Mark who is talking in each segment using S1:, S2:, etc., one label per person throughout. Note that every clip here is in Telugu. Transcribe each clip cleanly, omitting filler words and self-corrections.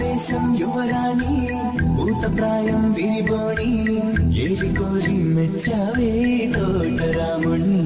S1: దేశం యువరాణి ఊతప్రాయం విరిబోణి ఏరి కోరి మెచ్చావే తోటరాముణ్ణి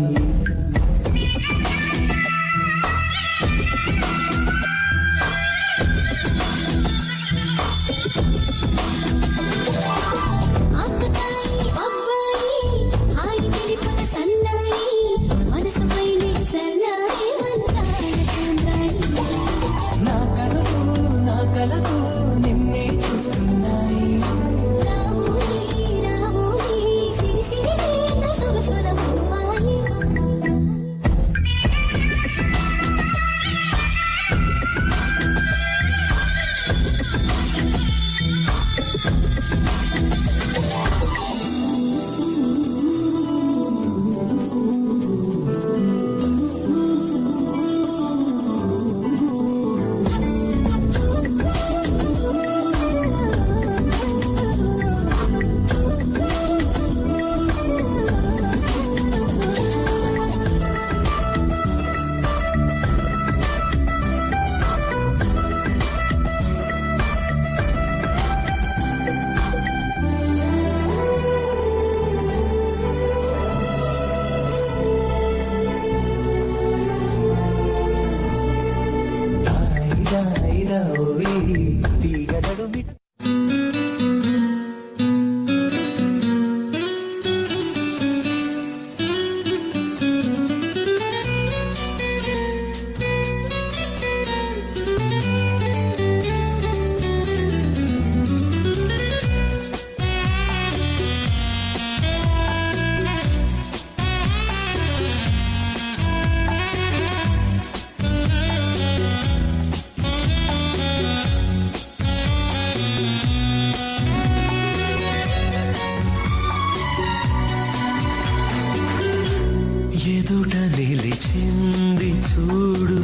S1: ఎదుట నిలిచింది చూడు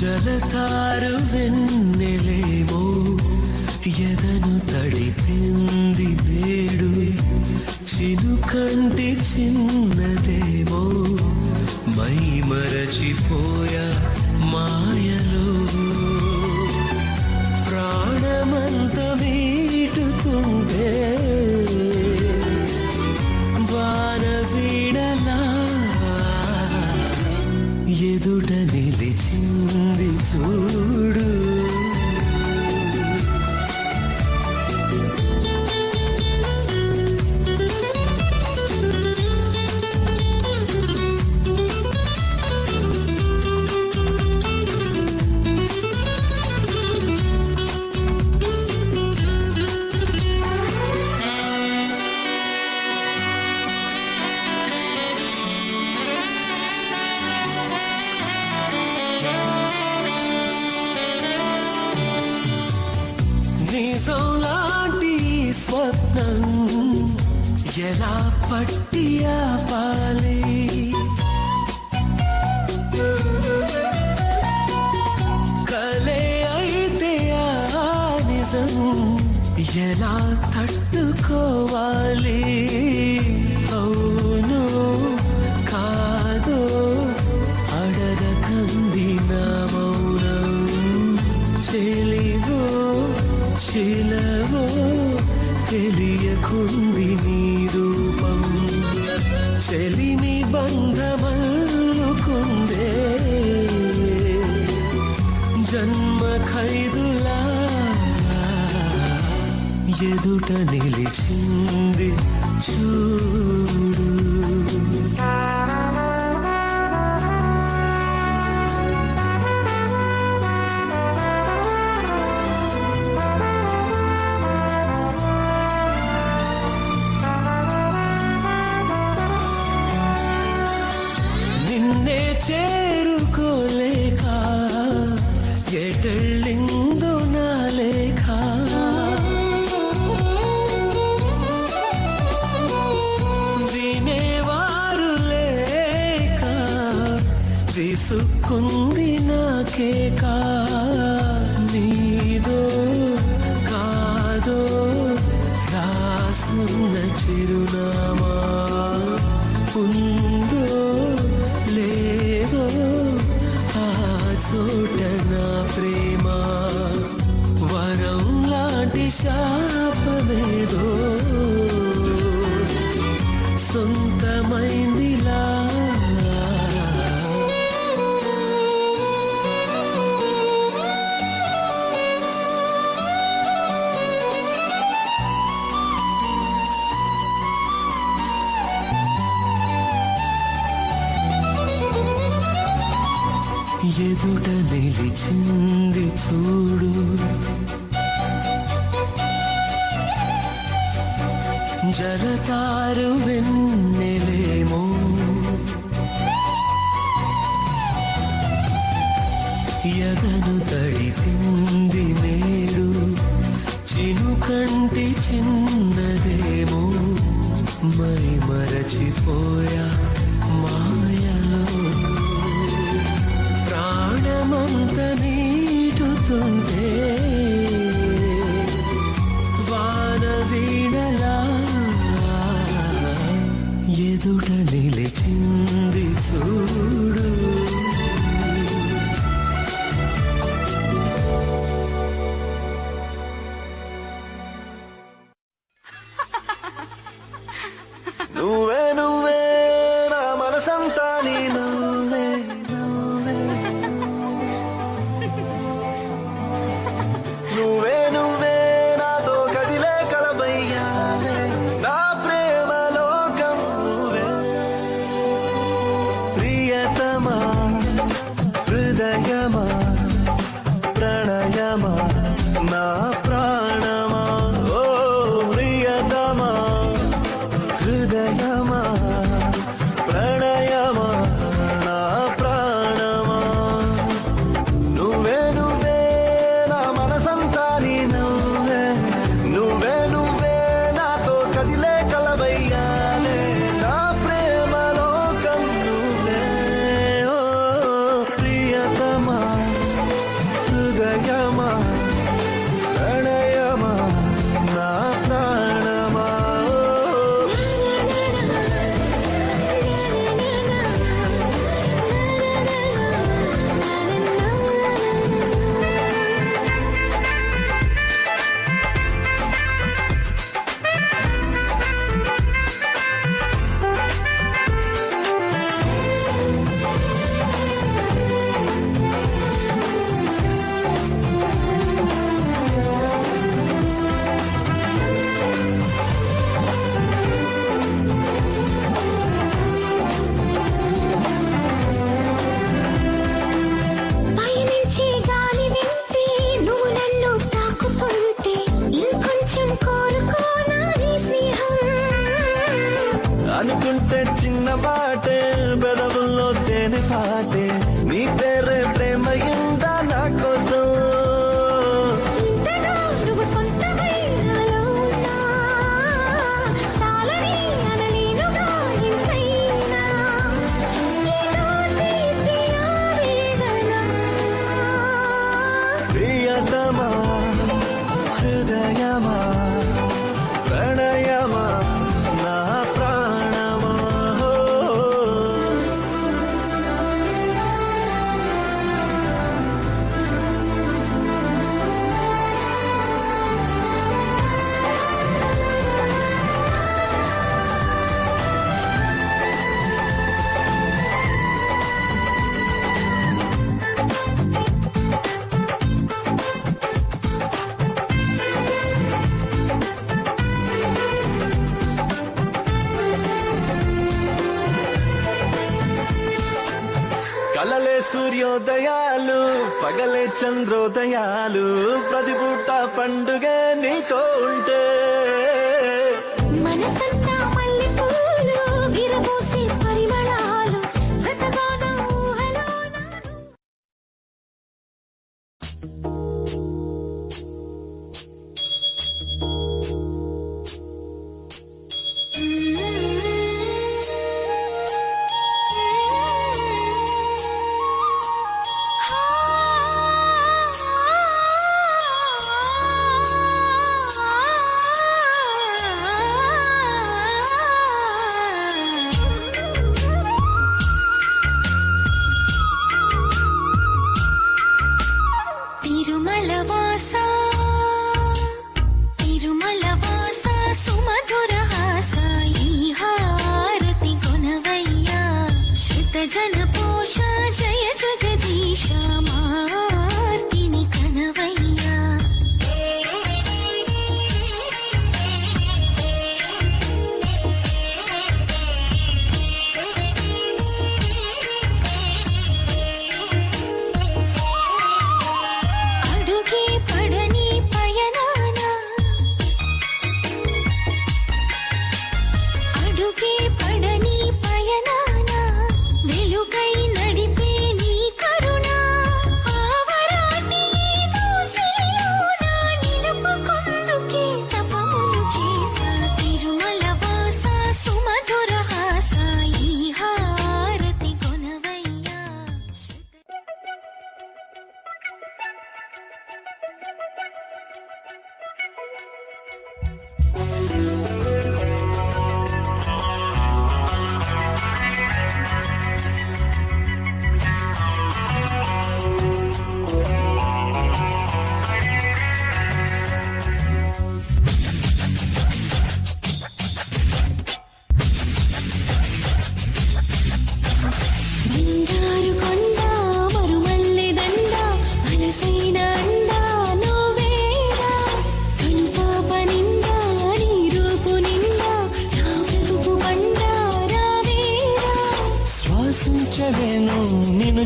S1: జలతారు వెన్నెలేమో ఎదను తడిపింది నేడు చినుకంటి చిన్నదేమో మై మరచిపోయా మాయలో ప్రాణమంత మీటుతుంటే వాన వీడలా ఎదుట నిలిచింది చూడు నిజంలాంటి స్వప్నం ఎలా పట్టి ఆపాలి కలే అయితే ఆ నిజం ఎలా తట్టుకోవాలి అవును కాదో అడగకంది నా మౌనం చెలివో చిలవో తెలియకుంది నీ రూపం చెలిమి బంధమల్లుకుందే జన్మ ఖైదులా ఎదుట నిలిచింది చూడు చేరుకోలేక ఎటెళ్ళిందో నా లేఖ వినేవారు లేక విసుక్కుంది నాకేక నీదో కాదో రాసున్న చిరునామా ఉందో లేదో ఆ చోట నా ప్రేమ వర లాంటి శాపమేదో సొంతమైందిలా ఎదుట నిలిచింది చూడు జలతారు వెన్నెలేమో ఎదను తడిపింది నేడు చినుకంటి చిన్నదేమో మై మరచిపోయా మాయలో ప్రాణమంత నీటుతుంటే వాన వీణలా ఎదుట నిలిచింది చూడు నువ్వే నువ్వే నా మనసంతా నీ నువ్వే నువ్వే నువ్వే నాతో కదిలే కలబయ్యా నా ప్రేమ లోకం నువ్వే ప్రియతమా హృదయమా ప్రణయమా నా ప్రాణమా ఓ ప్రియతమా హృదయమా ప్రణయమా నా ప్రాణమా నువ్వే నువ్వే నా మనసంతా నీ నువ్వే నువ్వే నువ్వే నాతో కదిలే కలబయ్యాలే నా ప్రేమ లోకం నువ్వే ఓ ప్రియతమా హృదయమా ప్రణయమా నా ప్రాణమా
S2: పయనించే గాలి వింటే నువ్వు నన్ను తాకుతుంటే ఇంకొంచెం కోరుకోనా నీ స్నేహం
S1: అనుకుంటే చిన్న పాటే పెదవుల్లో తేనె పాటే నీ పేరే ప్రేమ ఇందా నా కోసం
S2: ఇంతగా నువ్వు సొంతమై నాలో ఉన్నా చాలని అనలేనుగా ఇంతైనా ఏదో తీపి ఆవేదన
S1: ప్రియతమా హృదయమా ప్రణయమా నా ప్రాణమా కలలే సూర్యోదయాలు పగలే చంద్రోదయాలు ప్రతి పూట పండుగ నీతో ఉంటే
S2: మనసంతా మల్లెపూలు విరబూసే పరిమళాలు జతగా నా ఊహలోన ఆ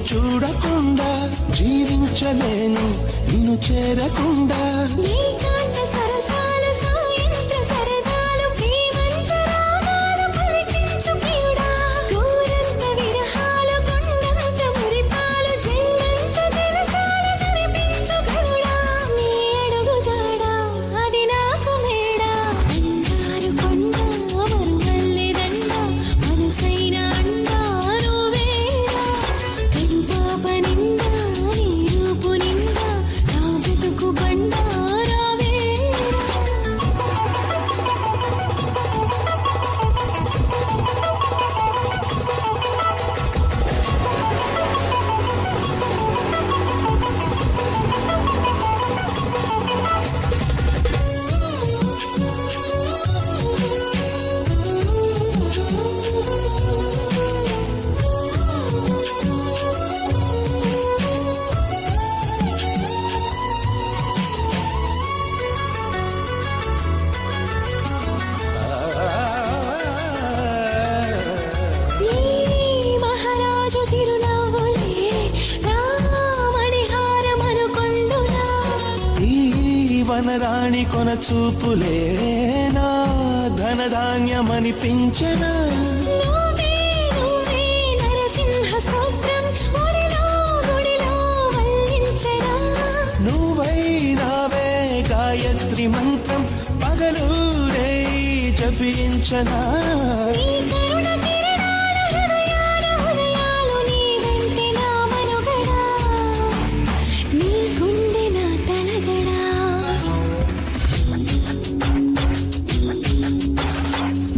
S1: చూడకుండా జీవించలేను నిన్ను చేరకుండా
S2: ఏకాంత సరసాల సాయంత్ర సరదాలు ప్రేమంత రాగాలు పలికించు ప్రియుడా గోరంత విరహాలు కొండంత మురిపాలు జల్లంత జలసాలు జరిపించు ఘనుడా నీ అడుగు జాడా అది నాకు మేడా బంగారు కొండ మరుమల్లె దండ మనసైన అండా నువ్వేరా కనుపాప నిండా నీ రూపు నిండా నా బ్రతుకు బండారావేరా ఈ మహారాజు చిరునవ్వులే రామణిహారం అనుకొందునా
S1: ఈ వనరాణి కొన చూపులే నా ధనధాన్యమనిపించనా
S2: నువ్వే నువ్వే నరసింహ స్తోత్రం గుడిలో వల్లించనా
S1: నువ్వై నావే గాయత్రి మంత్రం పగలూరే జపించనా
S2: నీ కరుణ కిరణాల హృదయాల ఉదయాలు నీ వెంటే నా మనుగడా నీ గుండె నా తలగడా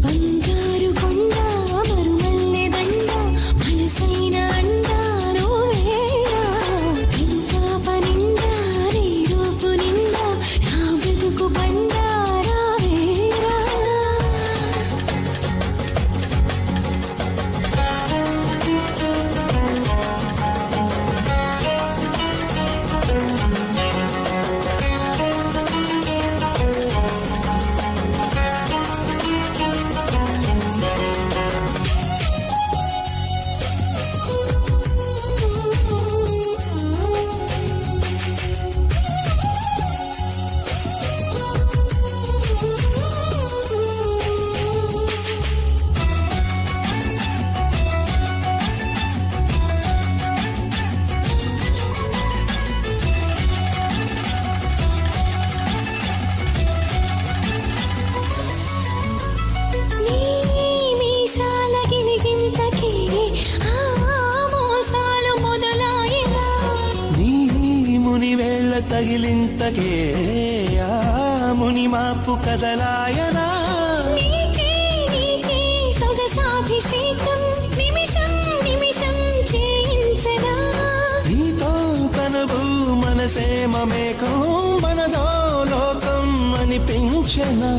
S2: బంగారు కొండ మరుమల్లె దండ మనసైన అండా నువ్వేరా కనుపాప నిండా నీ రూపు నిండా నా బ్రతుకు బండారావేరా నీ మీసాల గిలిగింతకి ఆ మోసాలు మొదలాయినా
S1: నీ ముని వేళ్ళ తగిలింతకే ఆ ముని మాపు కదలాయనా
S2: నీకే సొగసాభిషేకం నిమిషం నిమిషం చేయించనా
S1: నీతో కనువు మనసే మమేకం మనదో లోకం అనిపించనా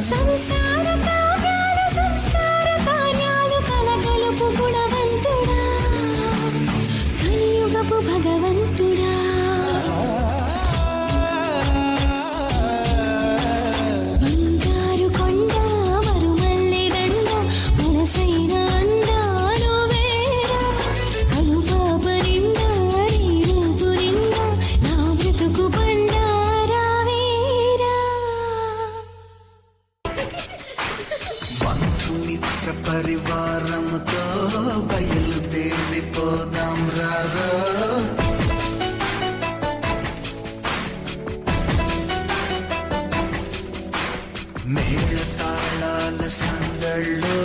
S2: సంసార కావ్యాలు సంస్కార కార్యాలు కలగలుపు గుణవంతుడా కలియుగపు భగవంతుడా బంగారు కొండ మరుమల్లె దండ మనసైన అండా నువ్వేరా కనుపాప నిండా నీ రూపు నిండా నా బ్రతుకు బండారావేరా
S1: బంధుమిత్ర పరివారముతో బయలుదేరిపోదాం రారా మేళ తాళాల సందళ్ళో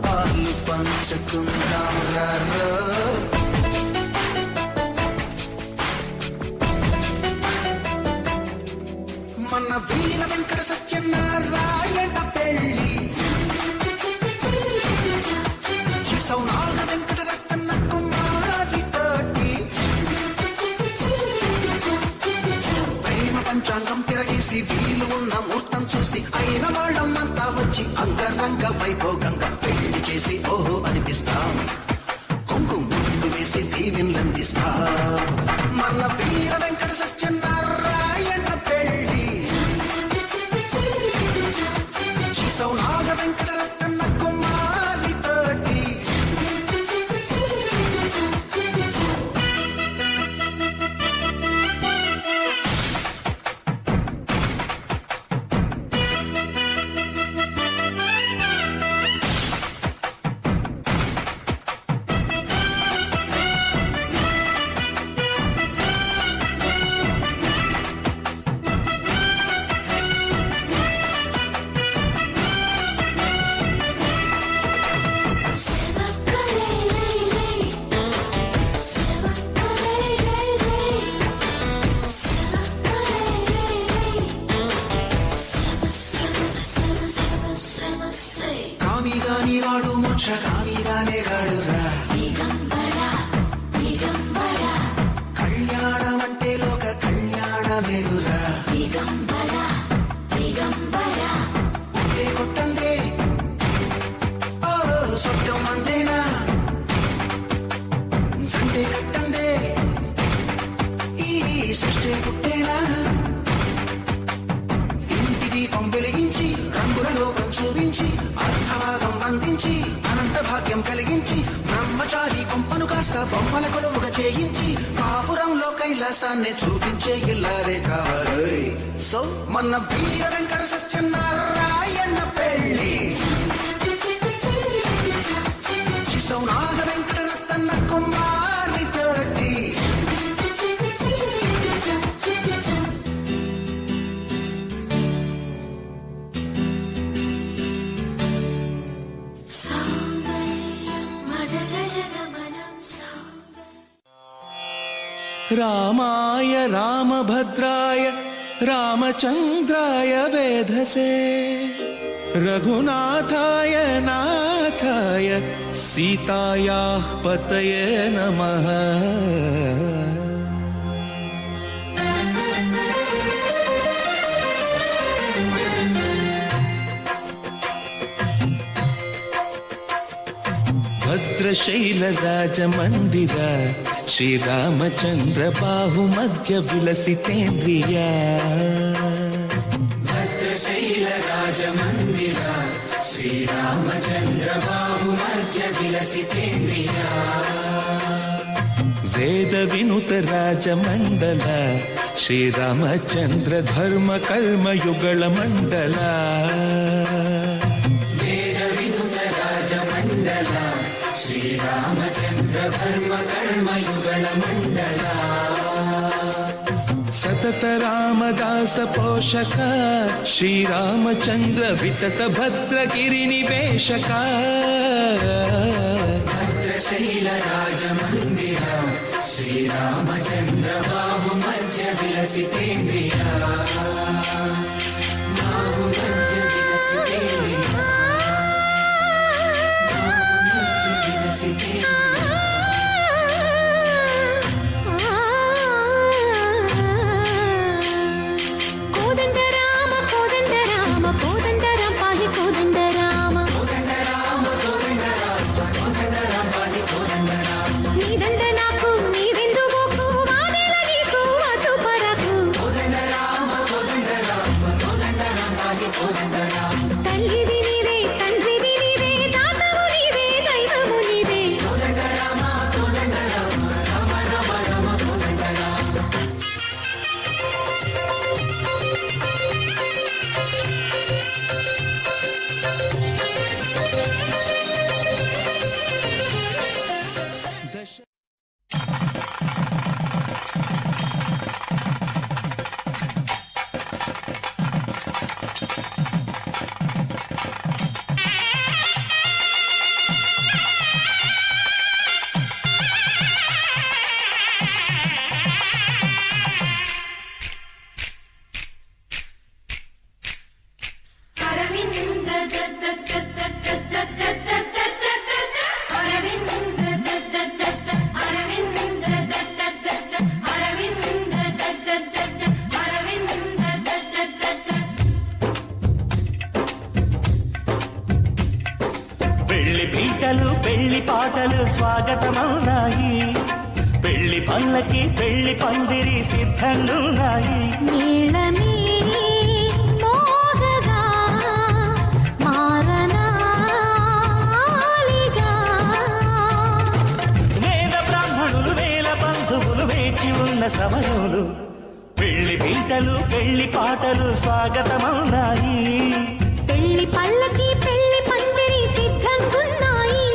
S1: పాలు పంచుకుందాం రారా మన వీర వెంకట సత్యనారాయణ పెళ్ళి సౌనాల వెంకట రత్న కుమారి తోటి ప్రేమ పంచాంగం తిరగేసి వీలు ఉన్న ముహూర్తం చూసి అయిన వాళ్ళమ్మంతా వచ్చి అంగరంగ వైభోగంగా పెళ్లి చేసి ఓహో అనిపిస్తాం కుంకుమ ముందు వేసి దీవెనలందిస్తాం మన వీర వెంకట సత్యనారాయణ పెళ్ళి సౌనాల వెంకట రత్న కుమారి తోటి
S3: వాడు మోక్షగామిగానే గాడురా కళ్యాణం అంటే లోక కళ్యాణమేగురా ఉంటే కొట్టందే ఓ స్వర్గం అంతేనా సంటే కట్టందే ఈ సృష్టి పుట్టేనా ఇంటి దీపం వెలిగించి రంగుల లోకం చూపించి అర్థవాదం అందించి అనంత భాగ్యం కలిగించి బ్రహ్మచారి కొంపను కాస్త బొమ్మల కొలువుగా చేయించి కాపురంలో కైలాసాన్ని చూపించే ఇల్లారే కావాలి సో మన వీర వెంకట సత్యనారాయణ పెళ్ళి శిశౌనాగ వెంకట రత్న కుమారి తోటి
S1: రామాయ రామభద్రాయ రామచంద్రాయ వేధసే రఘునాథాయ నాథాయ సీతాయాః పతయే నమః. భద్రశైలరాజమందిర శ్రీరామచంద్ర బాహుమధ్య విలసితేంద్రియ
S3: భద్రశైలరాజమందిర శ్రీరామచంద్ర బాహుమధ్య విలసితేంద్రియ
S1: వేద వినుత రాజమండల శ్రీరామచంద్ర ధర్మ కర్మ యుగళ మండల
S3: వేద వినుత రాజమండల శ్రీరామచంద్ర ధర్మ కర్మ యుగళ మండల
S1: సతత రామదాస పోషక శ్రీరామచంద్ర వితత భద్రగిరి నివేశక
S3: భద్రశైల రాజమందిర శ్రీరామచంద్ర బాహుమధ్య విలసితేంద్రియ బాహుమధ్య విలసితేంద్రియ బాహుమధ్య విలసితేంద్రియ
S4: పెళ్లి పీటలు పెళ్లి పాటలు స్వాగతమవునాయి పెళ్లి పల్లకి పెళ్లి పందిరి సిద్ధంగున్నాయి
S2: నీళమే మోగగా మారనాలిగా
S4: వేద బ్రాహ్మణులు వేల బంధువులు వేచి ఉన్న సమయంలో పెళ్లి పీటలు పెళ్లి పాటలు స్వాగతమవునాయి
S2: పెళ్లి పల్లకి పెళ్లి పందిరి సిద్ధంగున్నాయి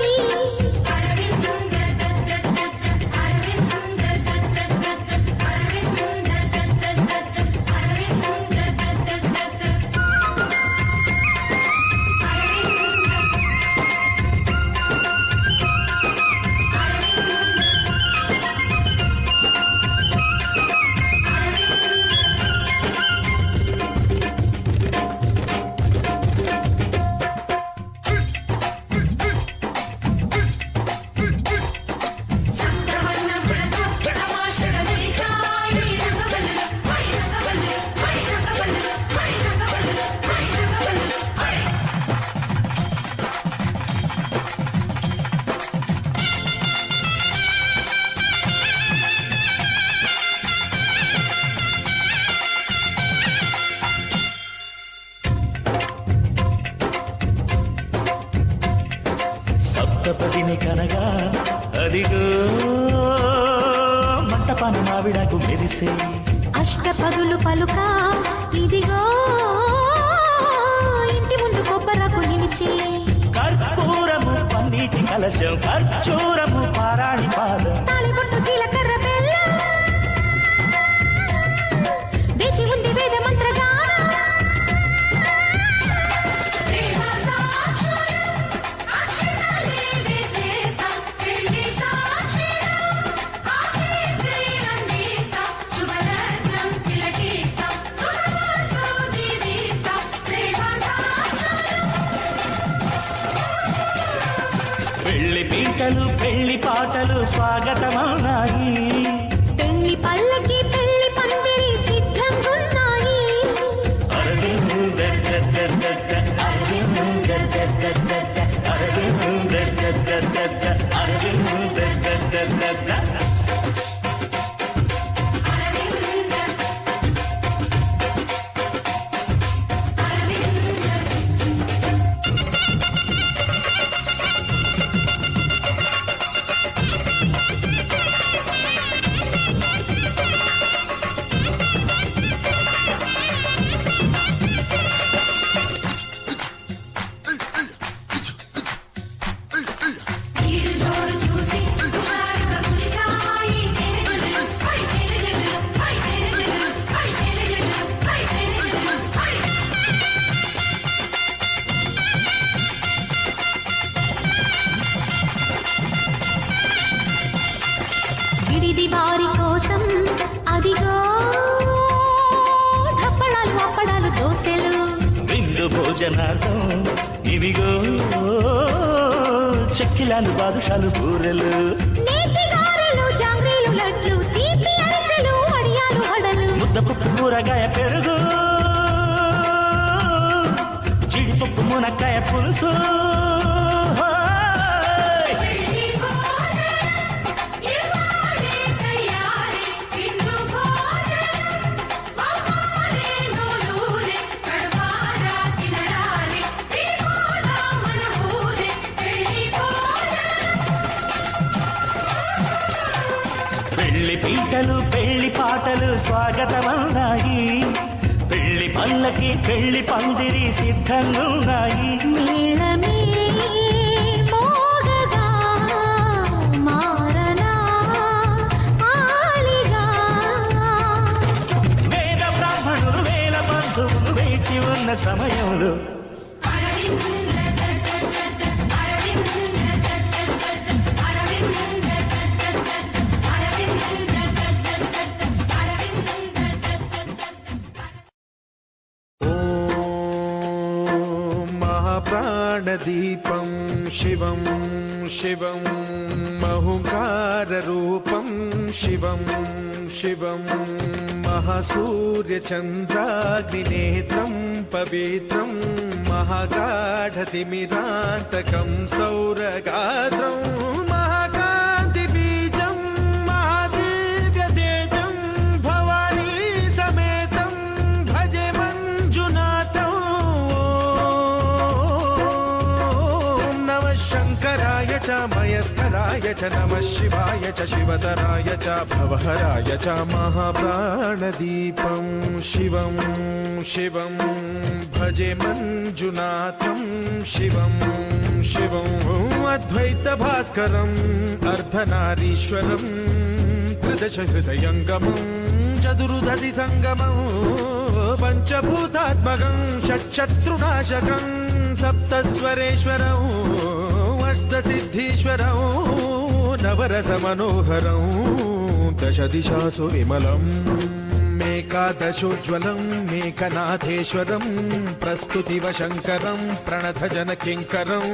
S4: సప్తపదిని కనగా అదిగో మంటపాన మావిడకు మెరిసే
S2: అష్టపదులు పలుక ఇదిగో ఇంటి ముందు కొబ్బరకు నిలిచి
S4: కర్పూరము పన్నీటి కలశం ఖర్చూరము పారాణి పాదం
S2: తాళిబొట్టు జీలకర్ర బెల్లం వేచి ఉంది వేద మంత్రగానం
S4: పెళ్లి పీటలు పెళ్లి పాటలు స్వాగతమన్నాయి
S2: పెళ్లి పల్లకి పెళ్లి పందిరి సిద్ధంగున్నాయి విడిది వారి కోసం అదిగో దప్పడాలు అప్పడాలు దోసెలు
S4: విందు భోజనార్థం ఇవిగో చెక్కిలాలు బాదుషాలు బూరెలు
S2: నేతి గారెలు జాంగ్రీలు లడ్లు తీపి అరిసెలు వడియాలు వడలు
S4: ముద్దపప్పు కూరగాయ పెరుగు జీడిపప్పు మునక్కాయ పులుసు పెళ్లి పీటలు పెళ్లి పాటలు స్వాగతమన్నాయి పెళ్లి పల్లకి పెళ్లి పందిరి సిద్ధంగున్నాయి
S2: మేళమే మోగగా మారనా ఆలిగా
S4: వేద బ్రాహ్మణులు వేల బంధువులు వేచి ఉన్న సమయంలో
S1: ప్రాణదీపం శివం శివం మహుంకారరూపం శివం శివం మహాసూర్యచంద్రాగ్నినేత్రం పవిత్రం మహాగాఢతిమిరాంతకం సౌరగాత్రం మహాకాంతిబీజం మహాదివ్యతేజం భవానీ సమేతం భజే మంజునాథం శంకరాయ చ మయస్కరాయ చ నమః శివాయ చ శివతరాయ చ భవహరాయ చ మహాప్రాణదీపం శివం శివం భజే మంజునాథం శివం శివం అద్వైత భాస్కరం అర్ధనారీశ్వరం త్రిదశ హృదయంగమం చతురుదధి సంగమం పంచభూతాత్మకం షట్శత్రునాశకం సప్తస్వరేశ్వరం అష్టసిద్ధీశ్వరం నవరస మనోహరం దశ దిశాసు విమలం మేకాదశోజ్వలం మేకనాథేశ్వరం ప్రస్తుతివ శంకరం ప్రణతజన కింకరం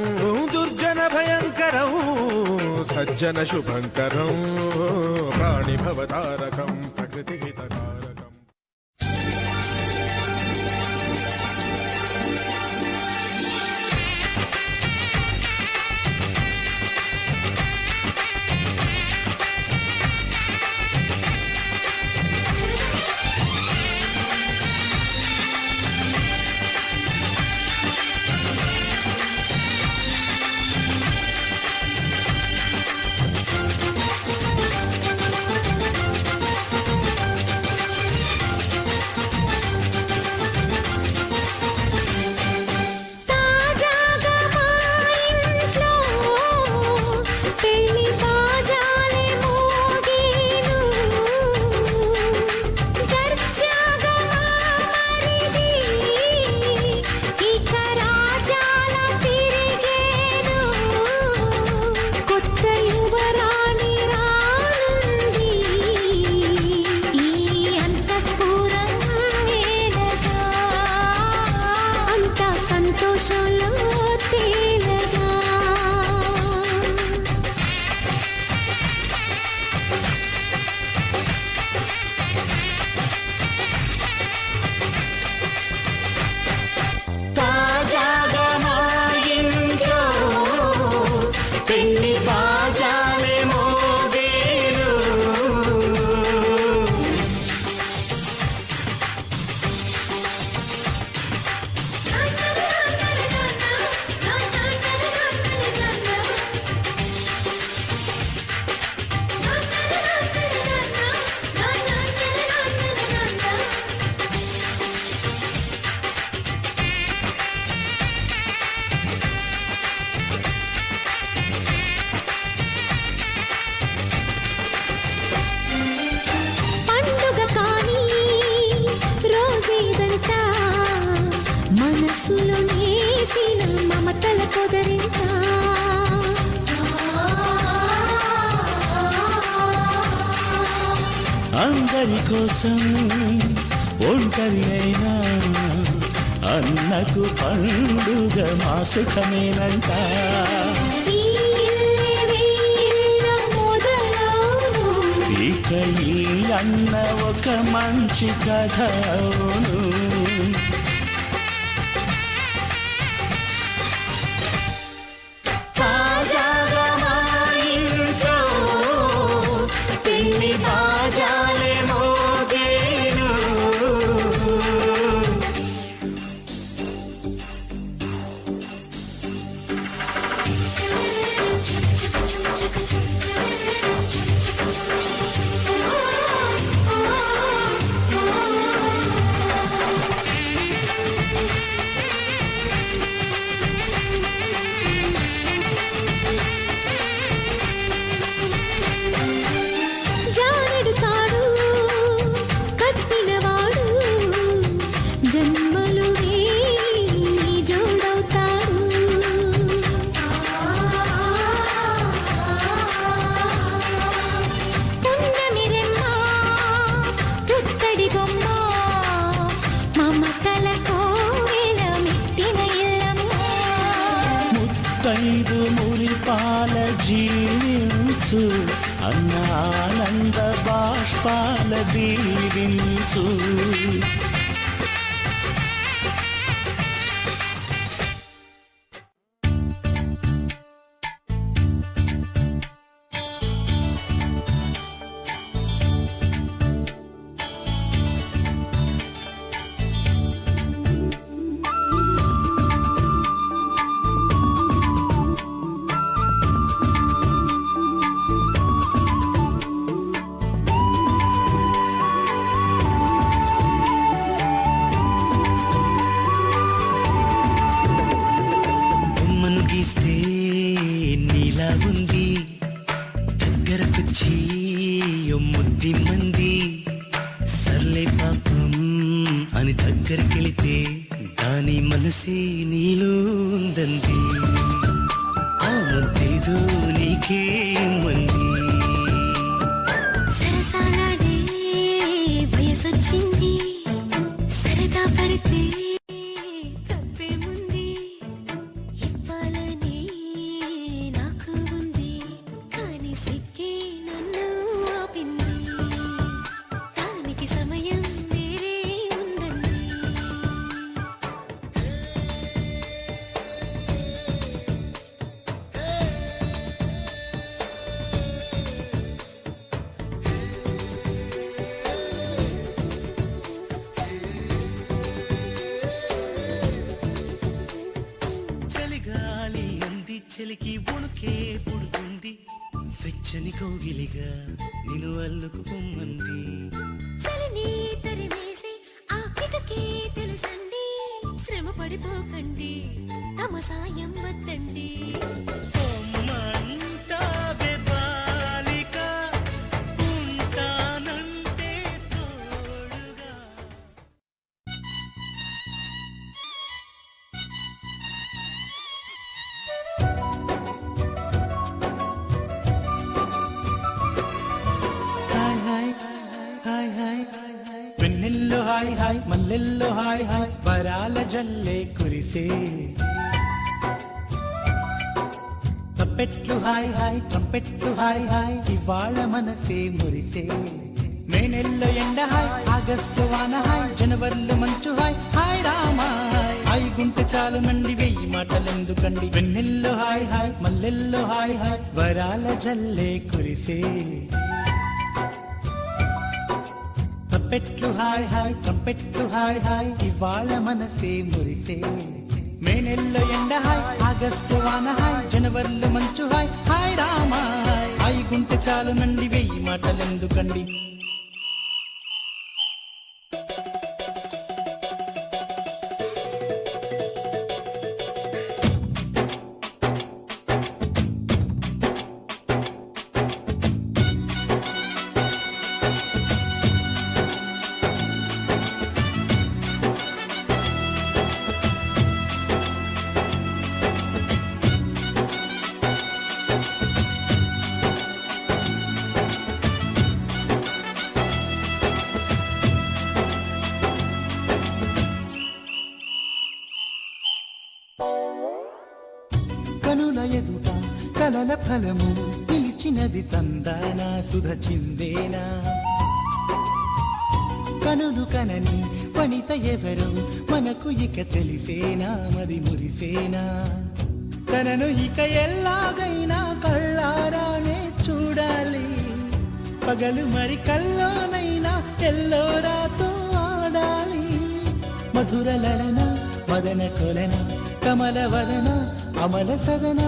S1: దుర్జన భయంకరం సజ్జన శుభంకరం ప్రాణిభవతారకం ప్రకృతి హితకారకం.
S2: సంతోషంలో తేలగా
S4: తాజాగా మా ఇంట్లో పెళ్లి బాజాలే మోగేను.
S2: పండుగ కానీ రోజేదంతా మనసులో నేసిన మమతల పొదరింట
S4: అందరి కోసం ఒంటరి అయినా అన్నకు పండుగ మా సుఖమేనంట.
S2: ఈ ఇల్లే వీళ్ళ మొదలవును.
S4: ఇక ఈ అన్న ఒక మంచి కథ అవును. తాజాగా మా ఇంట్లో పెళ్లి బాజాలే మోగేను.
S2: జానెడు తాడు కట్టినవాడు జన్మలు వేయి జోడవుతాడు. పున్నమి రెమ్మ పుత్తడి బొమ్మ మమతల కోవెల మెట్టిన ఇల్లమ్మ.
S4: ముత్తైదు మురిపాల జీవించు అన్న ఆనంద బాష్పాల దీవించు.
S1: బొమ్మను గీస్తే నీలా ఉంది, దగ్గరకొచ్చి ముద్ది మంది. సర్లే పాపం అని దగ్గరికెళితే దాని మనసే నీలో ఉందంది. ఆ ముద్దేదో నీకే మంది.
S2: సరసాలాడే వయసొచ్చింది, సరదా పడితే తప్పేముంది. ఇవ్వాలని నాకు ఉంది, కానీ సిగ్గే నన్ను ఆపింది. దానికి సమయం వేరే ఉందండి.
S1: చలిగాలి అంది చెలికి వణుకే పుడుతుంది. వెచ్చని కోగిలిగా నిన్ను అల్లుకు పొమ్మంది.
S2: చలిని తరిమేసి ఆ కిటకే తెలుసండి. శ్రమ పడిపోకండి, తమ సాయం వద్దండి.
S1: పొమ్మంటావే బాలిక, ఉంటానంటే తోడుగా.
S5: వెన్నెల్లో హాయ్ హాయ్ మల్లెల్లో హాయ్ హాయ్ వరాల జల్లే కురిసే తప్పెట్లు హాయ్ హాయ్ ట్రంపెట్లు హాయ్ హాయ్ ఇవాళ మనసే మురిసే మే నెలలో ఎండ హాయ్ ఆగస్టు వాన హాయ్ జనవరిలో మంచు హాయ్ హాయ్ రామా హాయ్ గుంటె చాలు మండి వెయ్యి మాటలెందుకండి వెన్నెల్లో హాయ్ హాయ్ మల్లెల్లో హాయ్ హాయ్ వరాల జల్లే కురిసే తప్పెట్లు హాయ్ హాయ్ ట్రంపెట్లు హాయ్ హాయ్ ఇవాళ మనసే మురిసే మే నెలలో ఎండ హాయ్ ఆగస్టు వాన హాయ్ జనవరిలో మంచు హాయ్ హాయ్ రామా హాయ్ గుంటె చాలు మండి వెయ్యి మాటలెందుకండి కనుల ఎదుట కలల ఫలము పిలిచినది తందానా సుధ చిందేనా కనులు కనని వనిత ఎవరు మనకు ఇక తెలిసేనా మది మురిసేనా తనను ఇక ఎల్లాగైనా కళ్ళారానే చూడాలి పగలు మరి కల్లోనైనా ఎల్లోరాతో ఆడాలి మధుర లలన మదన కొలన కమల వదన అమల సదన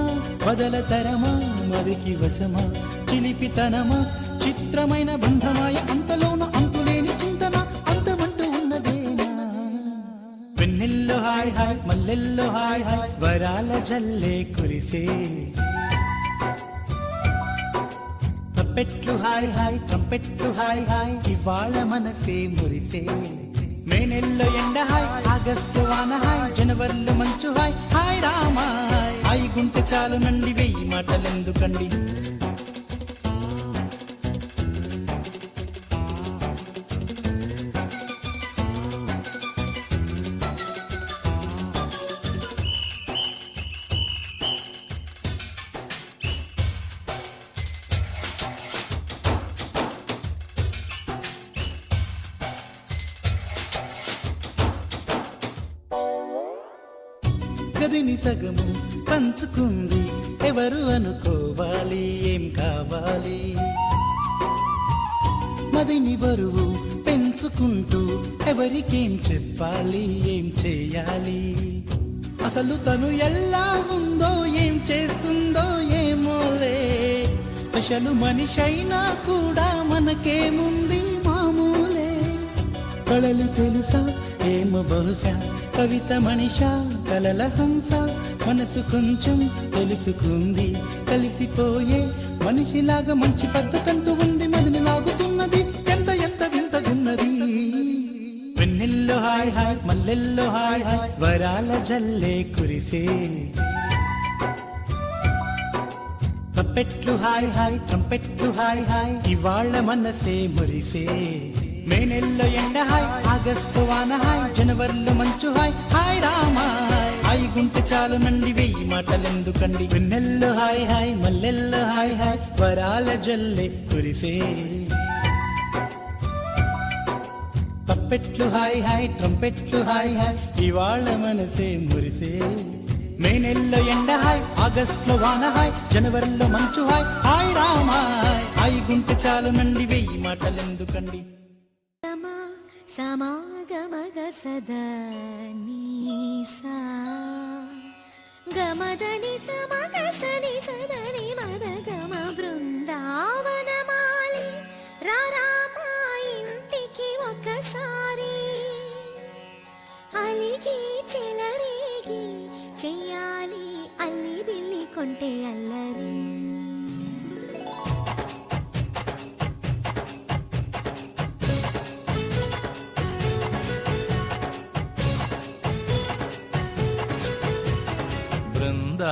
S5: వదల తరమా మదికి వశమా చిలిపితనమా చిత్రమైన బంధమాయ అంతలోన అంతులేని చింతన అంతమంటూ ఉన్నదేనా వెన్నెల్లో హాయ్ హాయ్ మల్లెల్లో హాయ్ హాయ్ వరాల జల్లే కురిసే తప్పెట్లు హాయ్ హాయ్ ట్రంపెట్లు హాయ్ హాయ్ ఇవాళ మనసే మురిసే మే నెలలో ఎండ హాయ్ ఆగస్టు వాన హాయ్ జనవరిలో మంచు హాయ్ హాయ్ రామా హాయ్ గుంటె చాలు నండి వెయ్యి మాటలెందుకండి గదిని సగము పంచుకుంది ఎవరు అనుకోవాలి ఏం కావాలి మదిని బరువు పెంచుకుంటూ ఎవరికేం చెప్పాలి ఏం చేయాలి అసలు తను ఎలా ఉందో ఏం చేస్తుందో ఏమోలే స్పెషల్ మనిషైనా కూడా మనకేముంది మామూలే కళలు తెలుసా ఏమో బహుశా కవిత మనిషా కలల హంస మనసు కొంచెం తెలుసుకుంది కలిసిపోయే మనిషిలాగా మంచి పద్ధతంటూ ఉంది మదిని లాగుతున్నది ఎంత ఎంత వింతగున్నది వెన్నెల్లో హాయ్ హాయ్ మల్లెల్లో హాయ్ హాయ్ వరాల జల్లే కురిసే తప్పెట్లు హాయ్ హాయ్ ట్రంపెట్లు హాయ్ హాయ్ ఇవాళ మనసే మురిసే మే నెలలో ఎండ హాయ్ ఆగస్టు వాన హాయ్ జనవరిలో మంచు హాయ్ హాయ్ రామా హాయ్ గుంటె చాలు నండి వెయ్యి మాటలెందుకండి వెన్నెల్లో హాయ్ హాయ్ మల్లెల్లో హాయ్ హాయ్ వరాల జల్లే కురిసే తప్పెట్లు హాయ్ హాయ్ ట్రంపెట్లు హాయ్ హాయ్ ఇవాళ మనసే మురిసే మే నెలలో ఎండ హాయ్ ఆగస్టులో వాన హాయ్ జనవరిలో మంచు హాయ్ హాయ్ రామా హాయ్ గుంటె చాలు నండి వెయ్యి మాటలెందుకండి
S2: సమాగమగ సదనీసా గమదని సమగసని సదని మదగమ బృందావనమాలి రారామా ఇంటికి ఒకసారి అలిగి చెలరేగి చెయ్యాలి అల్లి బిల్లి కొంటే అల్లరి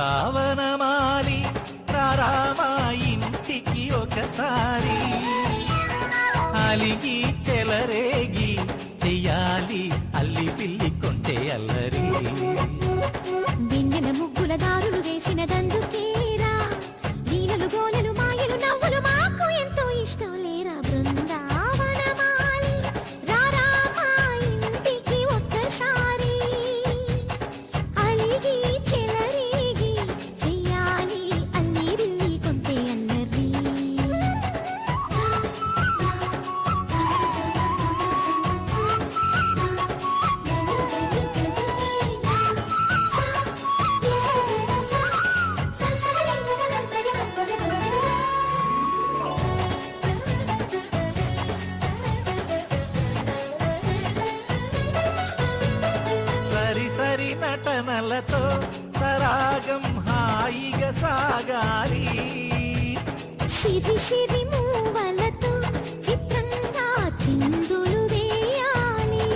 S4: బృందావనమాలి రారామా ఇంటికి ఒకసారి అలిగి చెలరేగి చెయ్యాలి అల్లి పిల్లి కొంటే అల్లరి
S2: వెన్నెల ముగ్గుల దారులు వేసిన దందుకేరా నీలలు గోలలు మాయలు నవ్వులు మాకు ఎంతో ఇష్టం లేరా బృందావనమాలి రారా మా ఇంటికి ఒక్కసారి అలిగి చెలరేగి చెయ్యాలి అల్లిరిల్లి కొంటే అల్లరి
S4: సరి సరి నటనలతో సరాగం హాయిగా సాగాలి
S2: సిరి సిరి మూవలతో చిత్రంగా చిందులు వేయాలి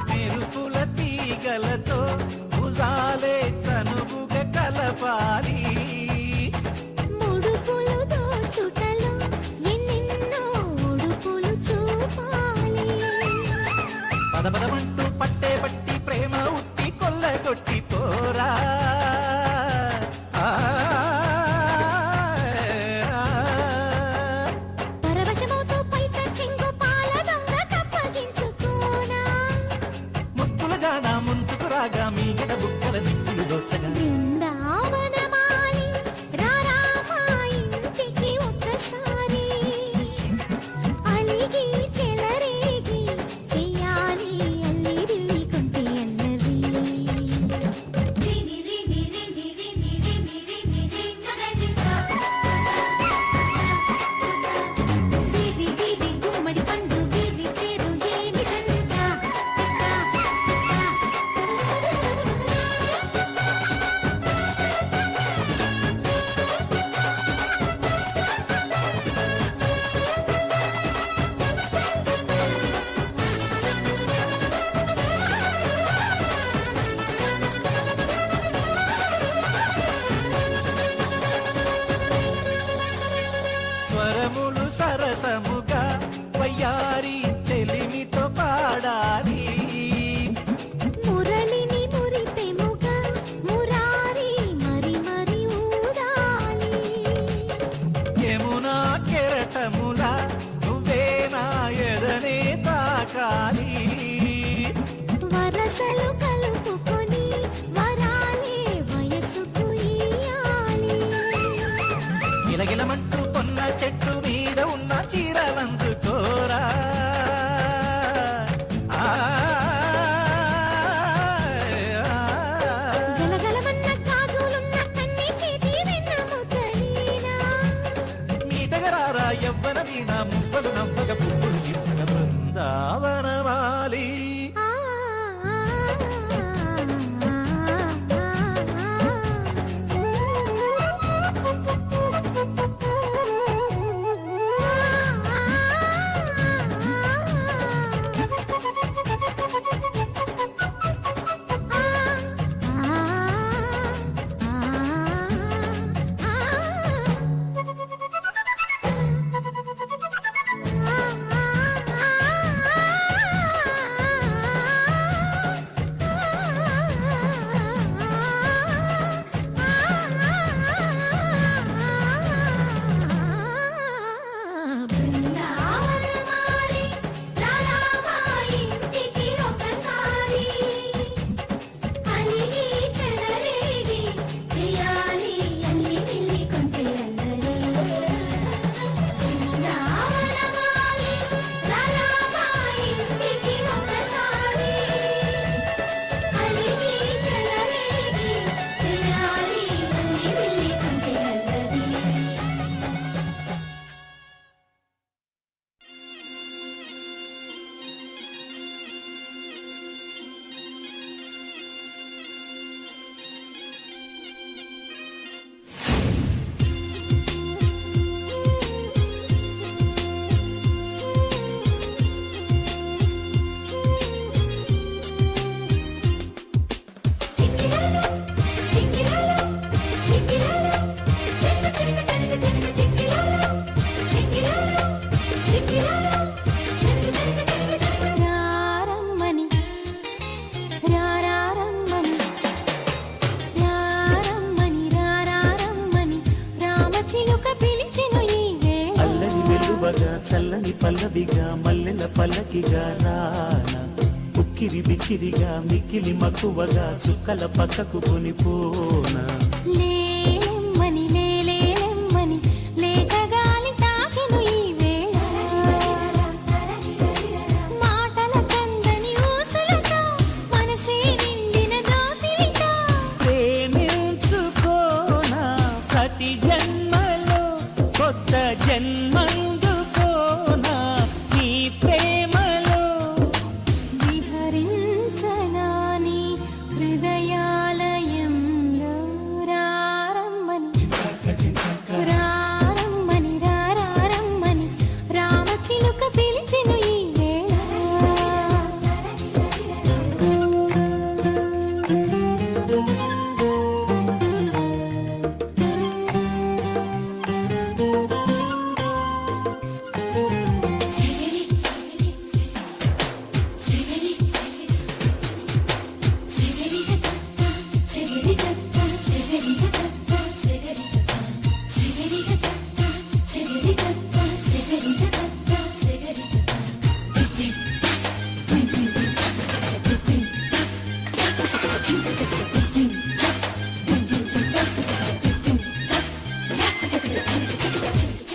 S4: మెరుపుల తీగలతో భుజాలే చనువుగా కలపాలి
S2: ముడుపులు దోచుటలో ఎన్నెన్నో ఉడుపులు చూపాలి
S4: పదపదమంటూ పట్టే పట్టి ప్రేమ ఉట్టి కొల్లగొట్టి పోరా ఆ,
S2: పరవశమవుతూ పైట చెంగు పాల దొంగ కప్పగించుకోనా
S4: ముద్దుల జాన ముంచుకు రాగా మగువగా చల్లని పల్లవిగా మల్లెల పల్లకిగా రానా ఉక్కిరి బిక్కిరిగా మిక్కిలి మక్కువగా చుక్కల పక్కకు కొనిపోనా
S2: లేలెమ్మని లేలేలెమ్మని లేత గాలి తాకెను ఈ వేళ మాటల కందని ఊసులతో మనసే నిండిన దోసిలితో
S4: ప్రేమించుకోనా ప్రతి జన్మలో కొత్త జన్మందుకోనా నీ ప్రేమలో
S2: విహరించనాని హృదయాలయంలో రారమ్మని రారమ్మని రారమ్మని రామచిలుక పిలిచెను ఈ వేళ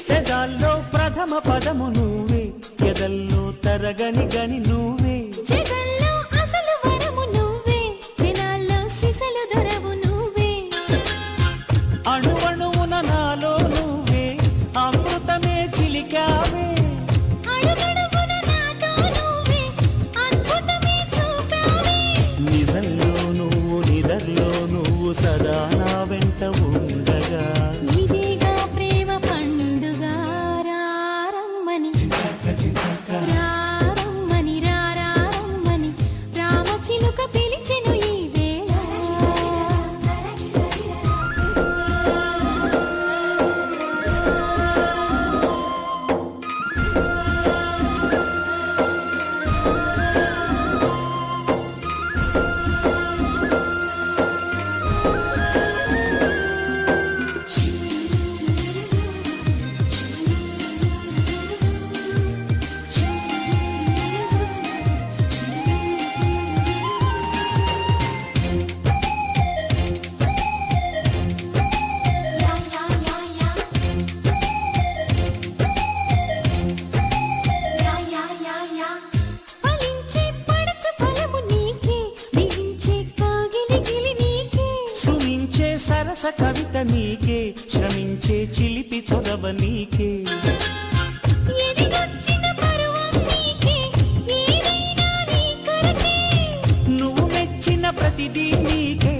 S4: పెదాల్లో ప్రథమ పదము నువ్వే ఎదల్లో తరగని గని నువ్వే
S2: జగల్లో అసలు వరము నువ్వే జనాల్లో సిసలు దొరవు నువ్వే
S4: అణువణువున నాలో నువ్వే అమృతమే చిలికావే
S2: అడుగడుగున నాతో నువ్వే అద్భుతమే చూపావే
S4: నిజంలో నువ్వు నిదర్లో నువ్వు సదా నా వెంట ఉండగా
S2: ఇదేగా ప్రేమ పండుగ రారమ్మని రారమ్మని రారమ్మని రామచిలుక పిలిచెను ఈ వేళ ఫలించే పడచు ఫలము నీకే బిగించే కాగిలిగిలి నీకే
S4: సుమించే సరస కవిత నీకే శ్రమించే చిలిపి చొరవ నీకే
S2: ఎదిగొచ్చిన పరువం నీకే ఏదైనా నీ కొరకే
S4: నువ్వు మెచ్చిన ప్రతిదీ నీకే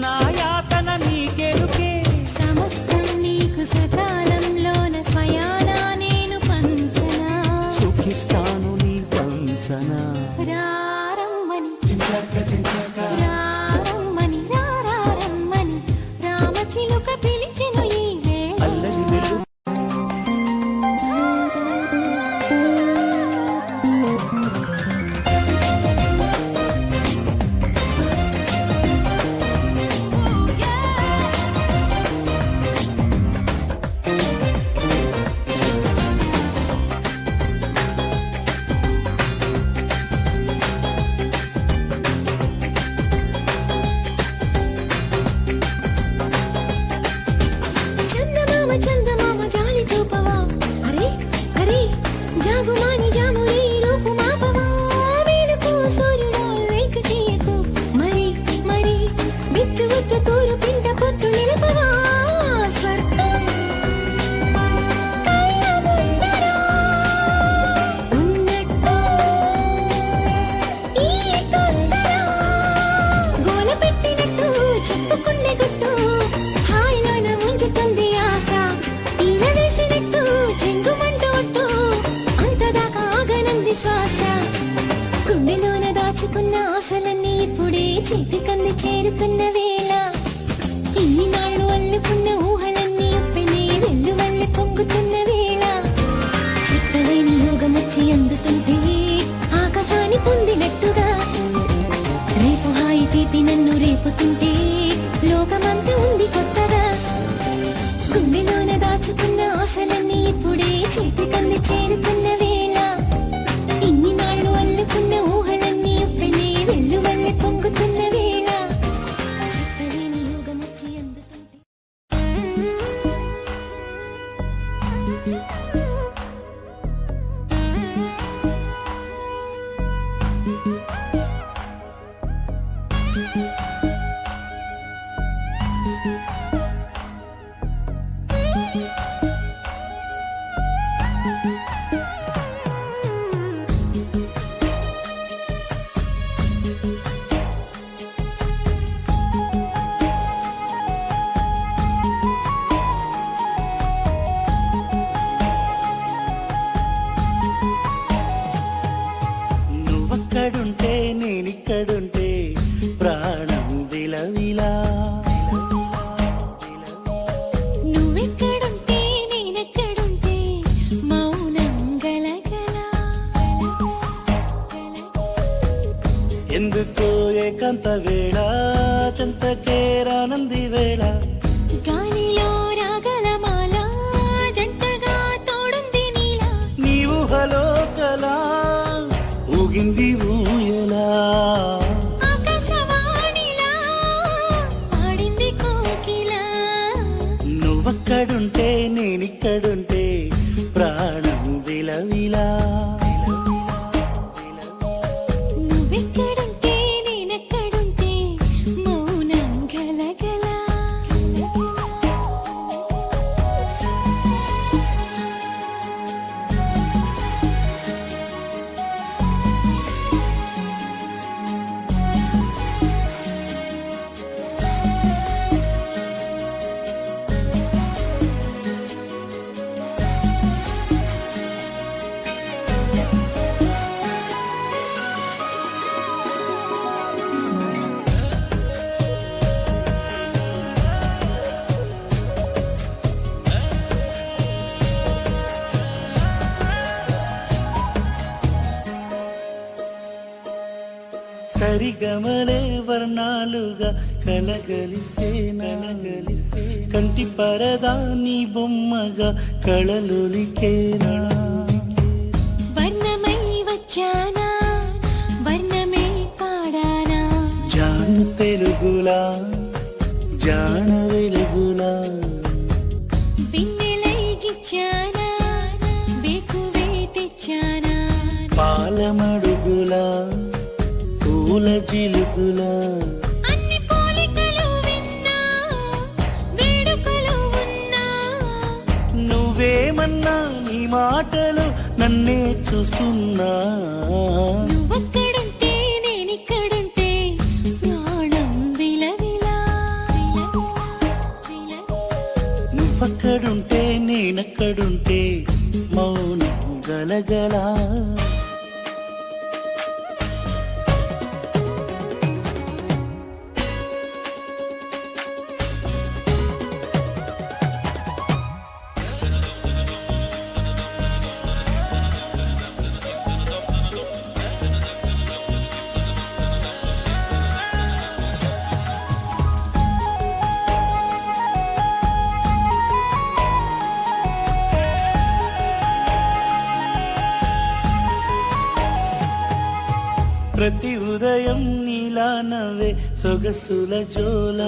S4: నా యాతన నీకెరుకే
S2: సమస్తం నీకు సకాలంలోన స్వయానా నేను పంచనా
S4: సుఖిస్తాను నీ పంచనా
S2: రారమ్మని రారమ్మని రారమ్మని రామచిలుక పిలిచెను ఈ వేళ
S4: అల్లరి వెలు
S2: చందమామ చందమామ జాలి చూపవా అరే అరే జాగుమాని జామురి రూపు మాపవా వేలుకు సూర్యుడా వెయిట్ చేయకు మరి మరి బిచ్చు వద్దు తూరు పిండ పొత్తు నిలపవా స్వర్గం కళ్ళ ముందర ఉన్నట్టు ఈ తొందర గోల పెట్టినట్టు చెప్పుకునే గుట్టు హాయిలోన ముంచుతుంది ఆశ ఈల వేసినట్టు చెంగుమంటూ ఒట్టు అంతదాకా ఆగనంది శ్వాస గుండెలోన దాచుకున్న ఆశలన్నీ ఇప్పుడే చేతికంది చేరుతున్న వేళ ఇన్ని నాళ్ళు అల్లుకున్న ఊహలన్నీ ఉప్పెనే వెళ్ళు వల్లి పొంగుతున్న వేళ చెప్పలేని యోగమొచ్చి అందుతుంటే ఆకాశాన్ని పొందినట్టుగా రేపు హాయి తీపి నన్ను రేపుతుంటే లోకమంతా ఉంది కొత్తగా గుండెలోన దాచుకున్న ఆశ ఆశలన్నీ ఇప్పుడే చేతికంది చేరుతున్న వేళ ఇన్ని నాళ్ళు అల్లుకున్న ఊహలన్నీ ఉప్పెనే వెళ్ళు వల్లే పొంగుతున్న వేళ చెప్పలేని యోగం వచ్చి అందుతుంటే
S4: నువ్వక్కడుంటే నేనిక్కడుంటే ప్రాణం విలవిలా
S2: నువ్వెక్కడుంటే నేనెక్కడుంటే మౌనం గలగల
S4: ఎందుకో ఏకాంత వేళ చెంతకే రానంది వేళ
S2: గాలిలో రాగల మాల జంటగా తోడుంది నీలా
S4: నీ ఊహలో కలా ఊగింది ఊయలా
S2: ఆకాశవాణిలా పాడింది కోకిల
S4: నువ్వక్కడుంటే నేనిక్కడుంటే ప్రాణం విలవిలా
S2: నువ్వెక్కడుంటే నేనెక్కడుంటే మౌనం గలగల
S4: సరిగమలే వర్ణాలుగా కలగలిసే నలగలిసే కంటి పరదా నీ బొమ్మగా కళలులికేనా
S2: వర్ణమై వచ్చానా వర్ణమే పాడానా
S4: జాను తెలుగులా జాన వెలుగులా
S2: పిన్నెలై గిచ్చానా బేకువే తెచ్చానా
S4: పాలమడుగులా పూల జిలుగులా
S2: అన్ని పోలికలు విన్నా వేడుకలు ఉన్నా
S4: నువ్వేమన్నా నీ మాటలు నన్నే చూస్తున్నా
S2: నువ్వక్కడుంటే నేనిక్కడుంటే ప్రాణం విలవిలా
S4: నువ్వక్కడుంటే నేనక్కడుంటే మౌనం గలగలా ప్రతి ఉదయం నీలా నవ్వే సొగసుల జోల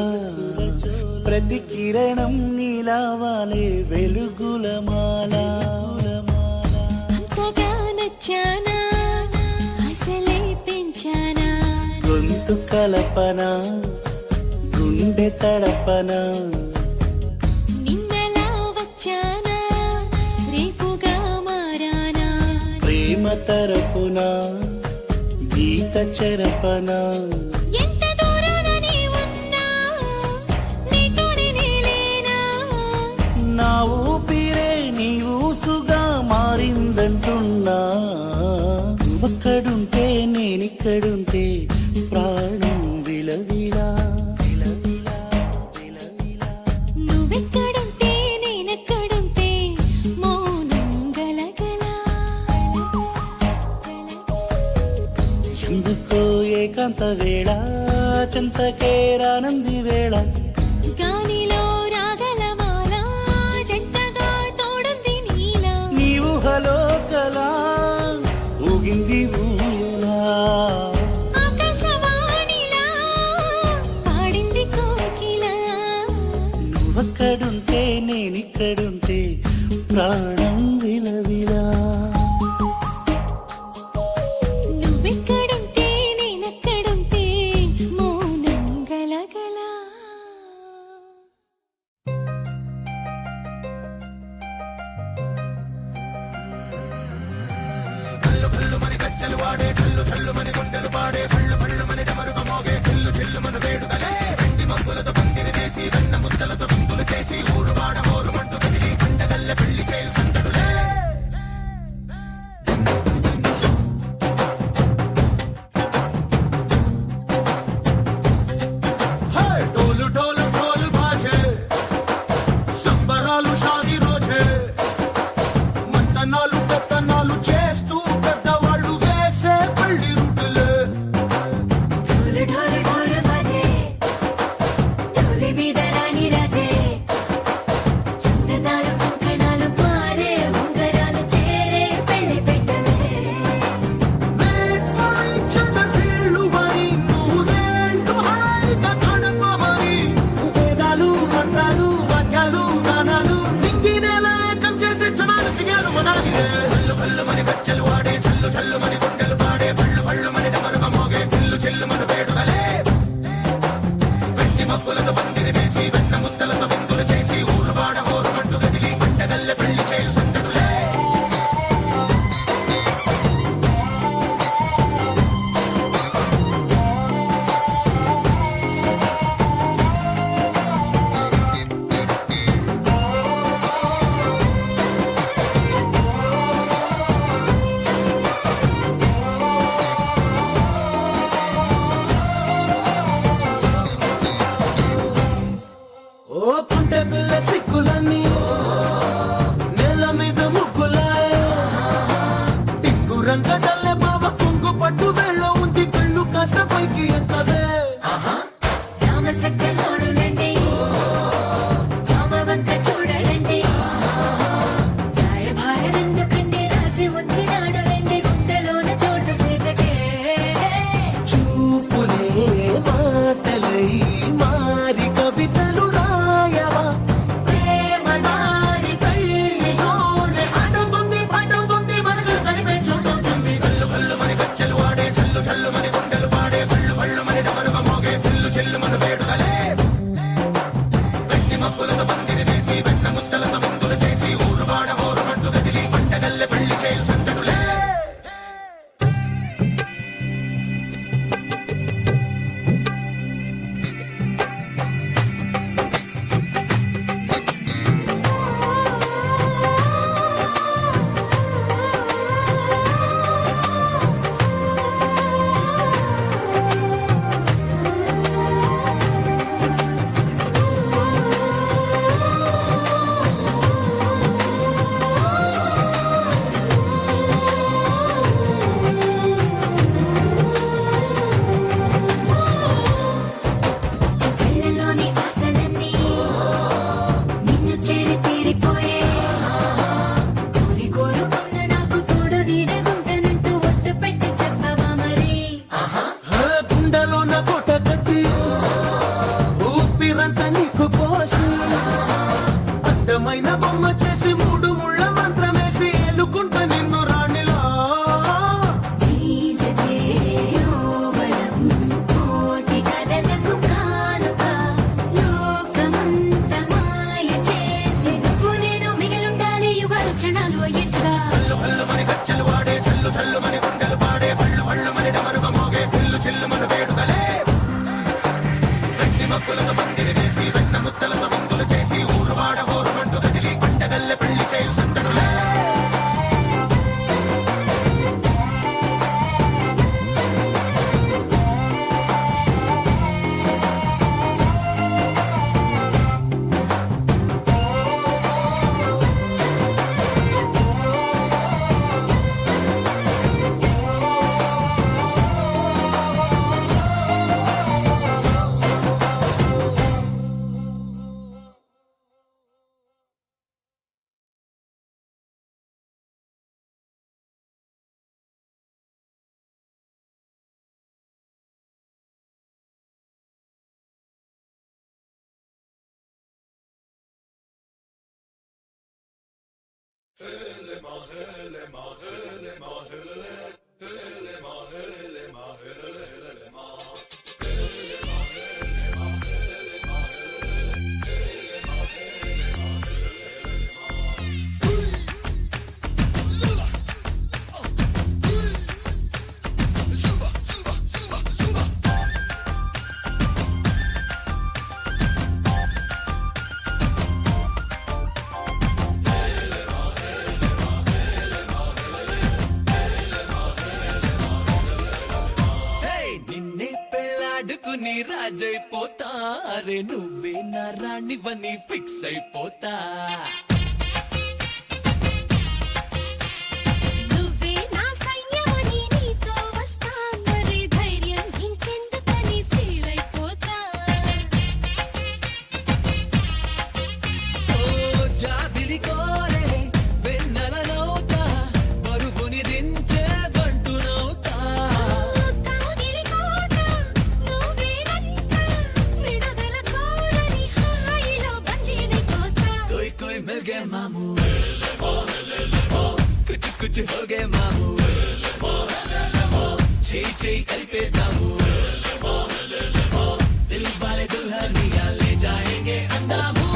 S4: ప్రతి కిరణం నీలా వాలే వెలుగుల మాల
S2: అంతగా నచ్చానా అసలే పెంచానా
S4: గొంతు కలపన గుండె తడపన
S2: నిన్నలా వచ్చానా రేపుగా మారానా
S4: ప్రేమ తరపున గీత చెరపన
S2: ఎంత దూరాన నీ ఉన్నా నీతోనే నేలేనా
S4: నా ఊపిరే నీ ఊసుగా మారిందంటున్నా నువ్వక్కడుంటే నేనిక్కడుంటే ప్రాణం విలవిలా
S2: నువ్వెక్కడుంటే నేనెక్కడుంటే మౌనం గలగల
S4: ఎందుకో ఏకాంత వేళ చెంతకే రానంది వేళ
S2: గాలిలో రాగల మాల జంటగా తోడుంది
S4: నువ్వక్కడుంటే నేనిక్కడుంటే ప్రాణం విలవిలా.
S2: నువ్వెక్కడుంటే నేనెక్కడుంటే మౌనం గలగల.
S1: డోలు డోలు డోలు బాజే సంబరాలు షాదీ రోజే మంతనాలు పెత్తనాలు చేస్తూ పెద్దవాళ్ళు వేసే పెళ్లి రుటులే.
S2: ఢోలు ఢోలు ఢోలు బాజే ఢోలి మీద రాణి రాజే చిన్నదాలు కంకణాలు పారే ఉంగరాలు చేరే పెళ్లి పెట్టలే.
S1: చిన్న వీళ్ళు మరి నూరేళ్ళు హాయిగా గడపమని వేదాలు మంత్రాలు వాక్యాలు గానాలు నింగినేల ఏకం చేసే క్షణాలు చిగారు మనాలి. హల్లు హల్లు మని గజ్జలు వాడే చల్లు చల్లు మని గుండెలు పాడే పళ్ళు పళ్ళు మని డమరుగ మోగే పిల్లు చెల్లు మన వేడుదలే. వెండి మబ్బులతో పందిరి వేసి వెన్న ముద్దలతో విందులు చేసి ఊరు వాడ ఊరు మట్టు గదిలి పంటగల్లె పెళ్లి చేయు సందడులే. ఓ పుంటె పిల్ల సిక్కులన్నీ నేల మీద ముగ్గులాయ టింగు రంగడల్లే బావ కుంగు పట్టు వేళ్ళ ఉంది కళ్ళు కాస్త పైకి ఎత్తదే.
S2: రామసక్క నోడులండి రామవంక చూడలండి రాయభారమెందుకండి రాసి ఉంచినాడు రండి గుండెలోన చోటు సీతకే.
S1: చూపులే మాటలై మారి కవితలు రాయవా
S2: ప్రేమ దారి పెళ్లిలోనే అడుగుంది పట్టుకుంది మనసు కలిపే చూస్తుంది.
S1: కళ్ళు కళ్ళు మని గజ్జలు వాడే చల్లు చల్లు మని గుండెలు పాడే పళ్ళు పళ్ళు మని డమరుగ మోగే పిల్లు చెల్లు మన వేడుదలే. వెండి మబ్బులతో పందిరి వేసి వెన్న ముద్దలతో విందులు చేసి ఊరు వాడ ఊరు మట్టు గదిలి పంటగల్లె పెళ్లి చేయు సందడులే.
S2: కళ్ళలోని ఆశలన్నీ నిన్ను చేరి తీరిపోయే. కోరి కోరుకున్న నాకు తోడు నీడగుంటనంటూ ఒట్టు పెట్టి చెప్పవా మరి.
S1: గుండెలోన కోట కట్టి ఊపిరంతా నీకు పోసి అందమైన బొమ్మ చేసి మూడు ముళ్ళ మంత్రమేసి ఎలుకుంట నిన్ను రాణిలా.
S2: నీజతే యోవనం కోటి కథలకు కానుక లోకమంత మాయ చేసి నువ్వు నేను మిగిలుండాలి యుగాలు క్షణాలు అయ్యేట్టుగా.
S1: కళ్ళు కళ్ళు మని గజ్జలు వాడే చల్లు చల్లు మని గుండెలు పాడే పళ్ళు పళ్ళు మని డమరుగ మోగే పిల్లు చెల్లు మన వేడుదలే. వెండి మబ్బులతో పందిరి వేసి వెన్న ముద్దలతో విందులు చేసి ఊరు వాడ ఊరు మట్టు గదిలి పంటగల్లె పెళ్లి చేయు సందడులే. నిన్నే పెళ్ళాడుకుని రాజైపోతా అరే నువ్వే నా రాణివని ఫిక్స్ అయిపోతా
S2: నువ్వే నా సైన్యమని నీతో వస్తా మరి ధైర్యం ఇంకెందుకని ఫీల్ అయిపోతా
S1: ఓ జాబిలి కోరే వెన్నెలనవుతా బరువుని దించే బంటునవుతా
S2: కాగిలి కోట నువ్వేనంట విడుదల కోరని హాయిలో బందీనైపోతా
S1: कोई कोई मिल गए मामू कुछ कुछ हो गए मामू ची కలిపే దాము दिल वाले दुल्हनिया ले जाएंगे अंदामू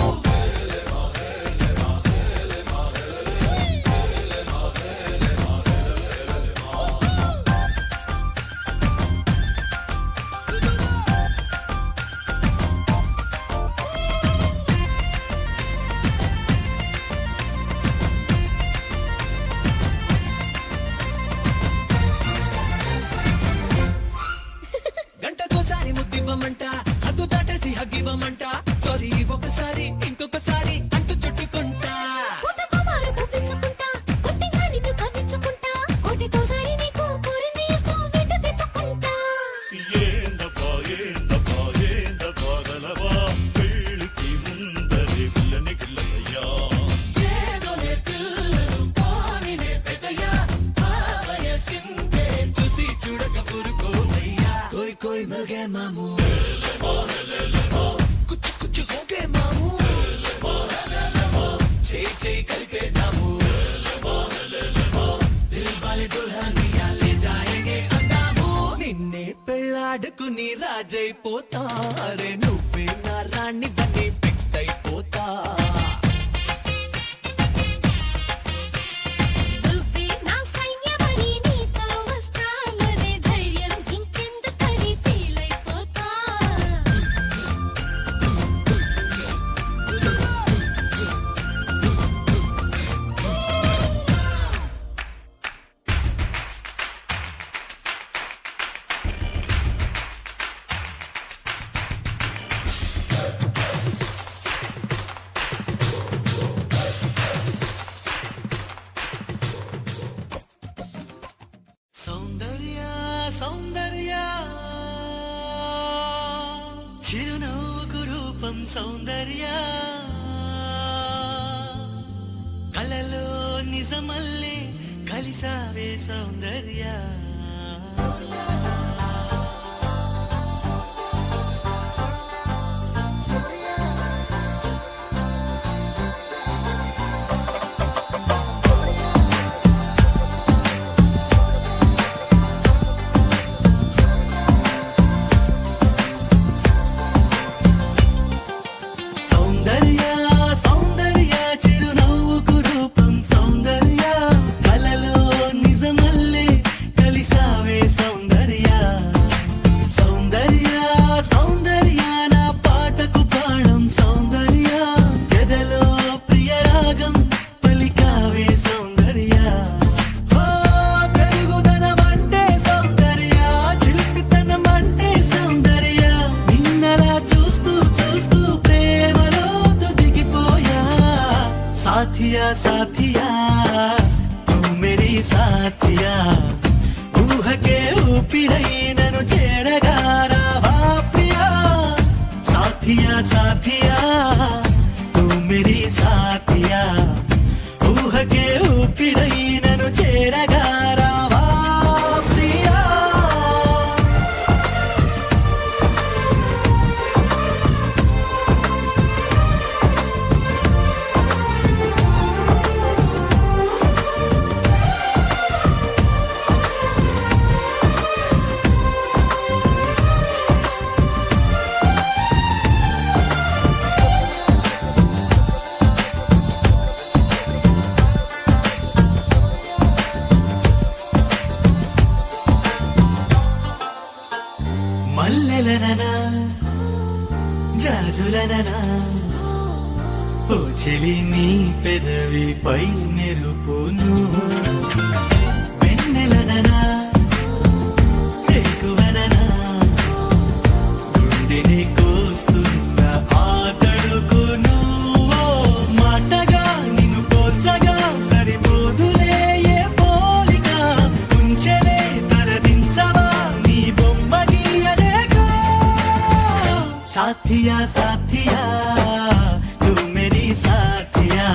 S1: గంటకోసారి ముద్దివ్వమంట హద్దు దాటేసి హగ్గివ్వమంట సారీ ఒకసారి ఇంకొకసారి అంటూ చుట్టుకుంటా
S2: పుట్టకుమారు పుట్టించుకుంటా పుట్టిగా నిన్ను కవ్వించుకుంటా కోటికోసారి నీకు కోరింది ఇస్తూ వెంట తిప్పుకుంటా
S4: ఏందబ్బా ఏందబ్బా ఏందబ్బా గలవా పెళ్ళికి ముందరే పిల్లని గిల్లయ్యా
S1: ఏదోలే పిల్లలు పోనీలే పెద్దయ్యా ఆ వయసిందే చూసి చూడక పురుకోవయ్యా కోయ్ కోయ్ మిల్ గే మామూ కుచ్ కుచ్ హో గే మామూ చేయి కలిపేద్దాము దిల్ వాలే దుల్హనియా లే జాయేంగే అందాము నిన్నే పెళ్ళాడుకుని రాజైపోతా అరే నువ్వే నా రాణివని ఫిక్స్ అయిపోతా
S2: నువ్వే నా సైన్యమని నీతో వస్తా మరి ధైర్యం ఇంకెందుకని ఫీల్ అయిపోతా
S1: సౌందర్య సౌందర్య చిరునవ్వుకు రూపం సౌందర్య కలలో నిజమల్లే కలిసావే సౌందర్య సౌందర్య సౌందర్య చిరునవ్వుకు రూపం సౌందర్య కలలో నిజమల్లే కలిసావే సౌందర్య సౌందర్య సౌందర్య నా పాటకు ప్రాణం సౌందర్య ఎదలో ప్రియరాగం పలికావే సౌందర్య ఓ తెలుగుదనమంటే సౌందర్య చిలిపితనమంటే సౌందర్య నిన్నలా చూస్తూ చూస్తూ ప్రేమలో దిగిపోయా సాథియా సాథియా తూ మేరీ సాథియా ఊహకే ఊపిరై నన్ను చేరగా రావా ప్రియా సాథియా సాథియా తూ మేరీ సాథియా ఊహకే ఊపిరై నన్ను చేరగా రావా ప్రియా
S4: జాజులననా ఓ చెలి నీ పెదవిపై మెరుపును వెన్నెలననా ఎక్కువననా గుండెని కోస్తున్న ఆ తడుకును ఓ మాటగా నిన్ను పోల్చగా సరిపోదులే ఏ పోలిక ఉంచెలే తరదించవా నీ బొమ్మ గీయలేక సాథియా సాథియా తూ మేరీ సాథియా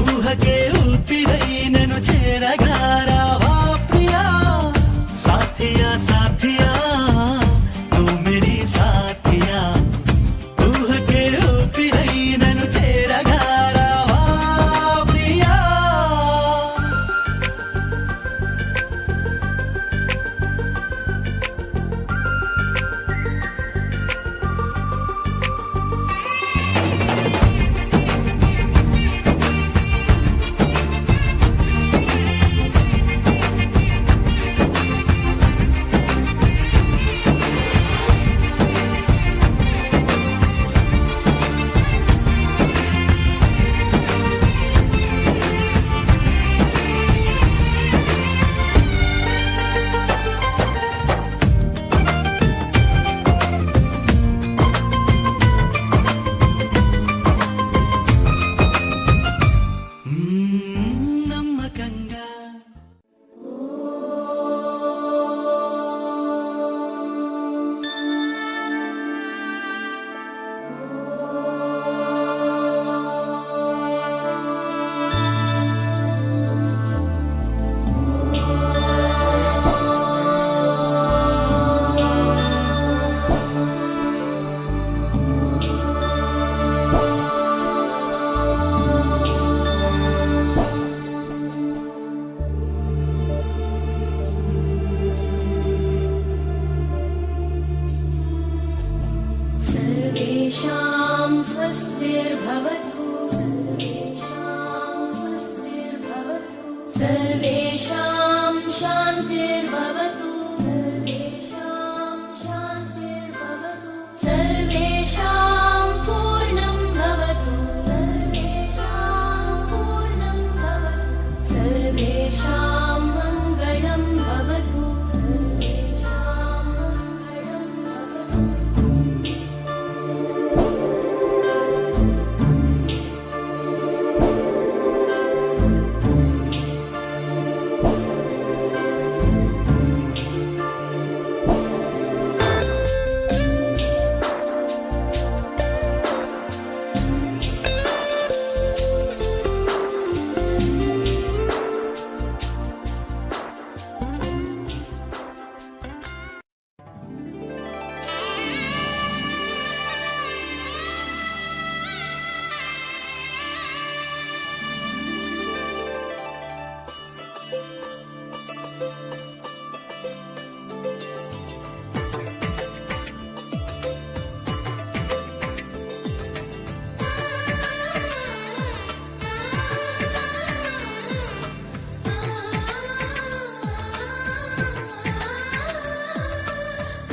S4: ఊహకే ఊపిరై నన్ను చేరగా రావా ప్రియా సాథియా సాథియా తూ మేరీ సాథియా ఊహకే ఊపిరై నన్ను చేరగా రావా ప్రియా నమ్మకంగా
S2: सर्वेषां स्वस्तिर्भवतु सर्वेषां स्वस्तिर्भवतु सर्वेषां शान्तिर्भवतु सर्वेषां शान्तिर्भवतु सर्वेषां पूर्णं भवतु सर्वेषां पूर्णं भवतु सर्वेषां मङ्गलं भवतु सर्वेषां मङ्गलं भवतु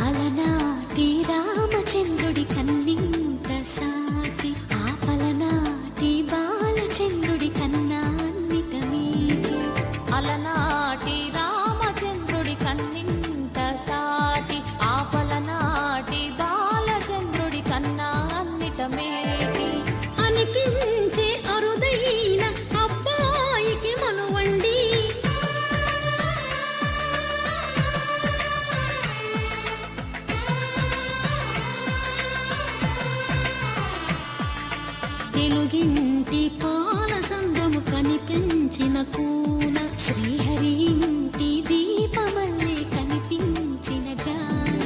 S2: అలనాటి రామచంద్రుడి కన్నింత సాటి ఆపలనాటి బాలచంద్రుడి కన్నాన్నిట మీటి అలనాటి రామచంద్రుడి కన్నింత సాటి ఆపలనాటి బాలచంద్రుడి కన్నాన్నిట మేటి అనిపించే అరుదైన అబ్బాయికి మనువండి తెలుగింటి పాల సంద్రము కనిపించిన కూన శ్రీహరి ఇంటి దీపమల్లే కనిపించిన జాన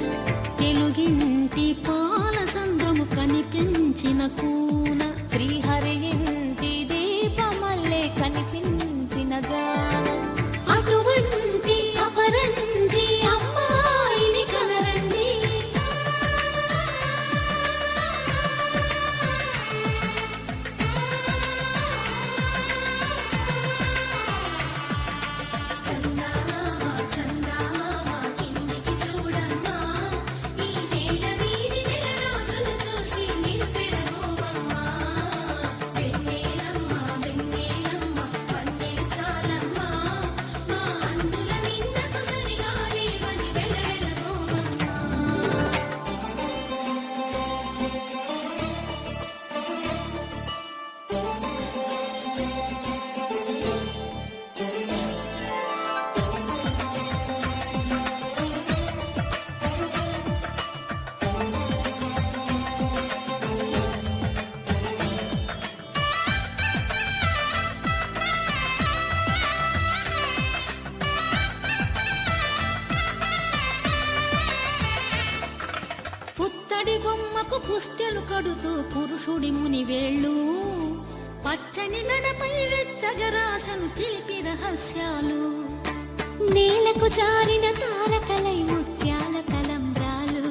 S2: తెలుగింటి పాల సంద్రము కనిపించిన కూన శ్రీహరి ఇంటి దీపమల్లే కనిపించిన జాన అటువంటి అపరంజి అమ్మాయిని కనరండి కిందికి చూడమ్మా ఈ వేళ వీధి నెల రోజులు చూసి పుస్తెలు కడుతూ పురుషుడి ముని వేళ్ళు పచ్చని గడపై వెచ్చగరాసను చిలిపి రహస్యాలు నేలకు జారిన తారకలై ముత్యాల తలంబ్రాలు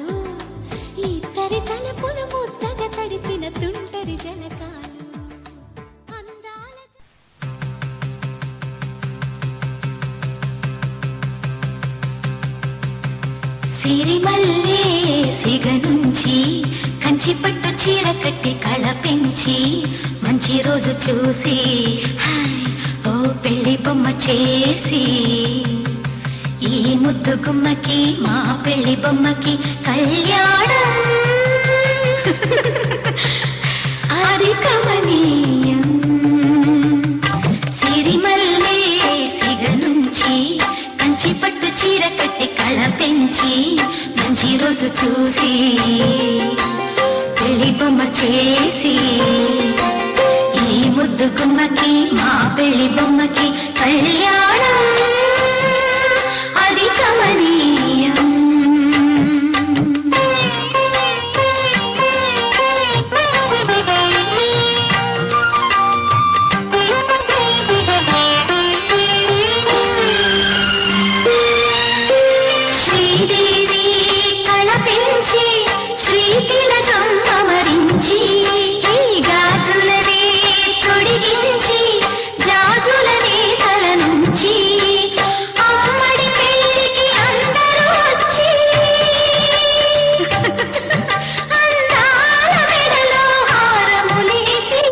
S2: ఇద్దరి తలపుల ముద్దగా తడిపిన తుంటరి జలకాలు అందాల సిరిమల్లే సిగ నుంచి కంచి పట్టు చీర కట్టి కళ పెంచి మంచి రోజు చూసి హాయ్ ఓ పెళ్లి బొమ్మ చేసి ఈ ముద్దు గుమ్మకి మా పెళ్లి బొమ్మకి కళ్యాణం అది కమనీయం సిరిమల్లే సిగ నుంచి కంచి పట్టు చీర కట్టి కళ పెంచి మంచి రోజు చూసి పెళ్లి బొమ్మ చేసి ఈ ముద్దు గుమ్మకి మా పెళ్లి బొమ్మకి కళ్యాణం అది కమనీయం శ్రీదేవి కళ పెంచి శ్రీతిలకం అమరించి గాజులనే తొడిగించి జాజులనే తల నుంచి అమ్మడి పెళ్లికి అందరూ వచ్చి అందాల మెడలో హారములేసి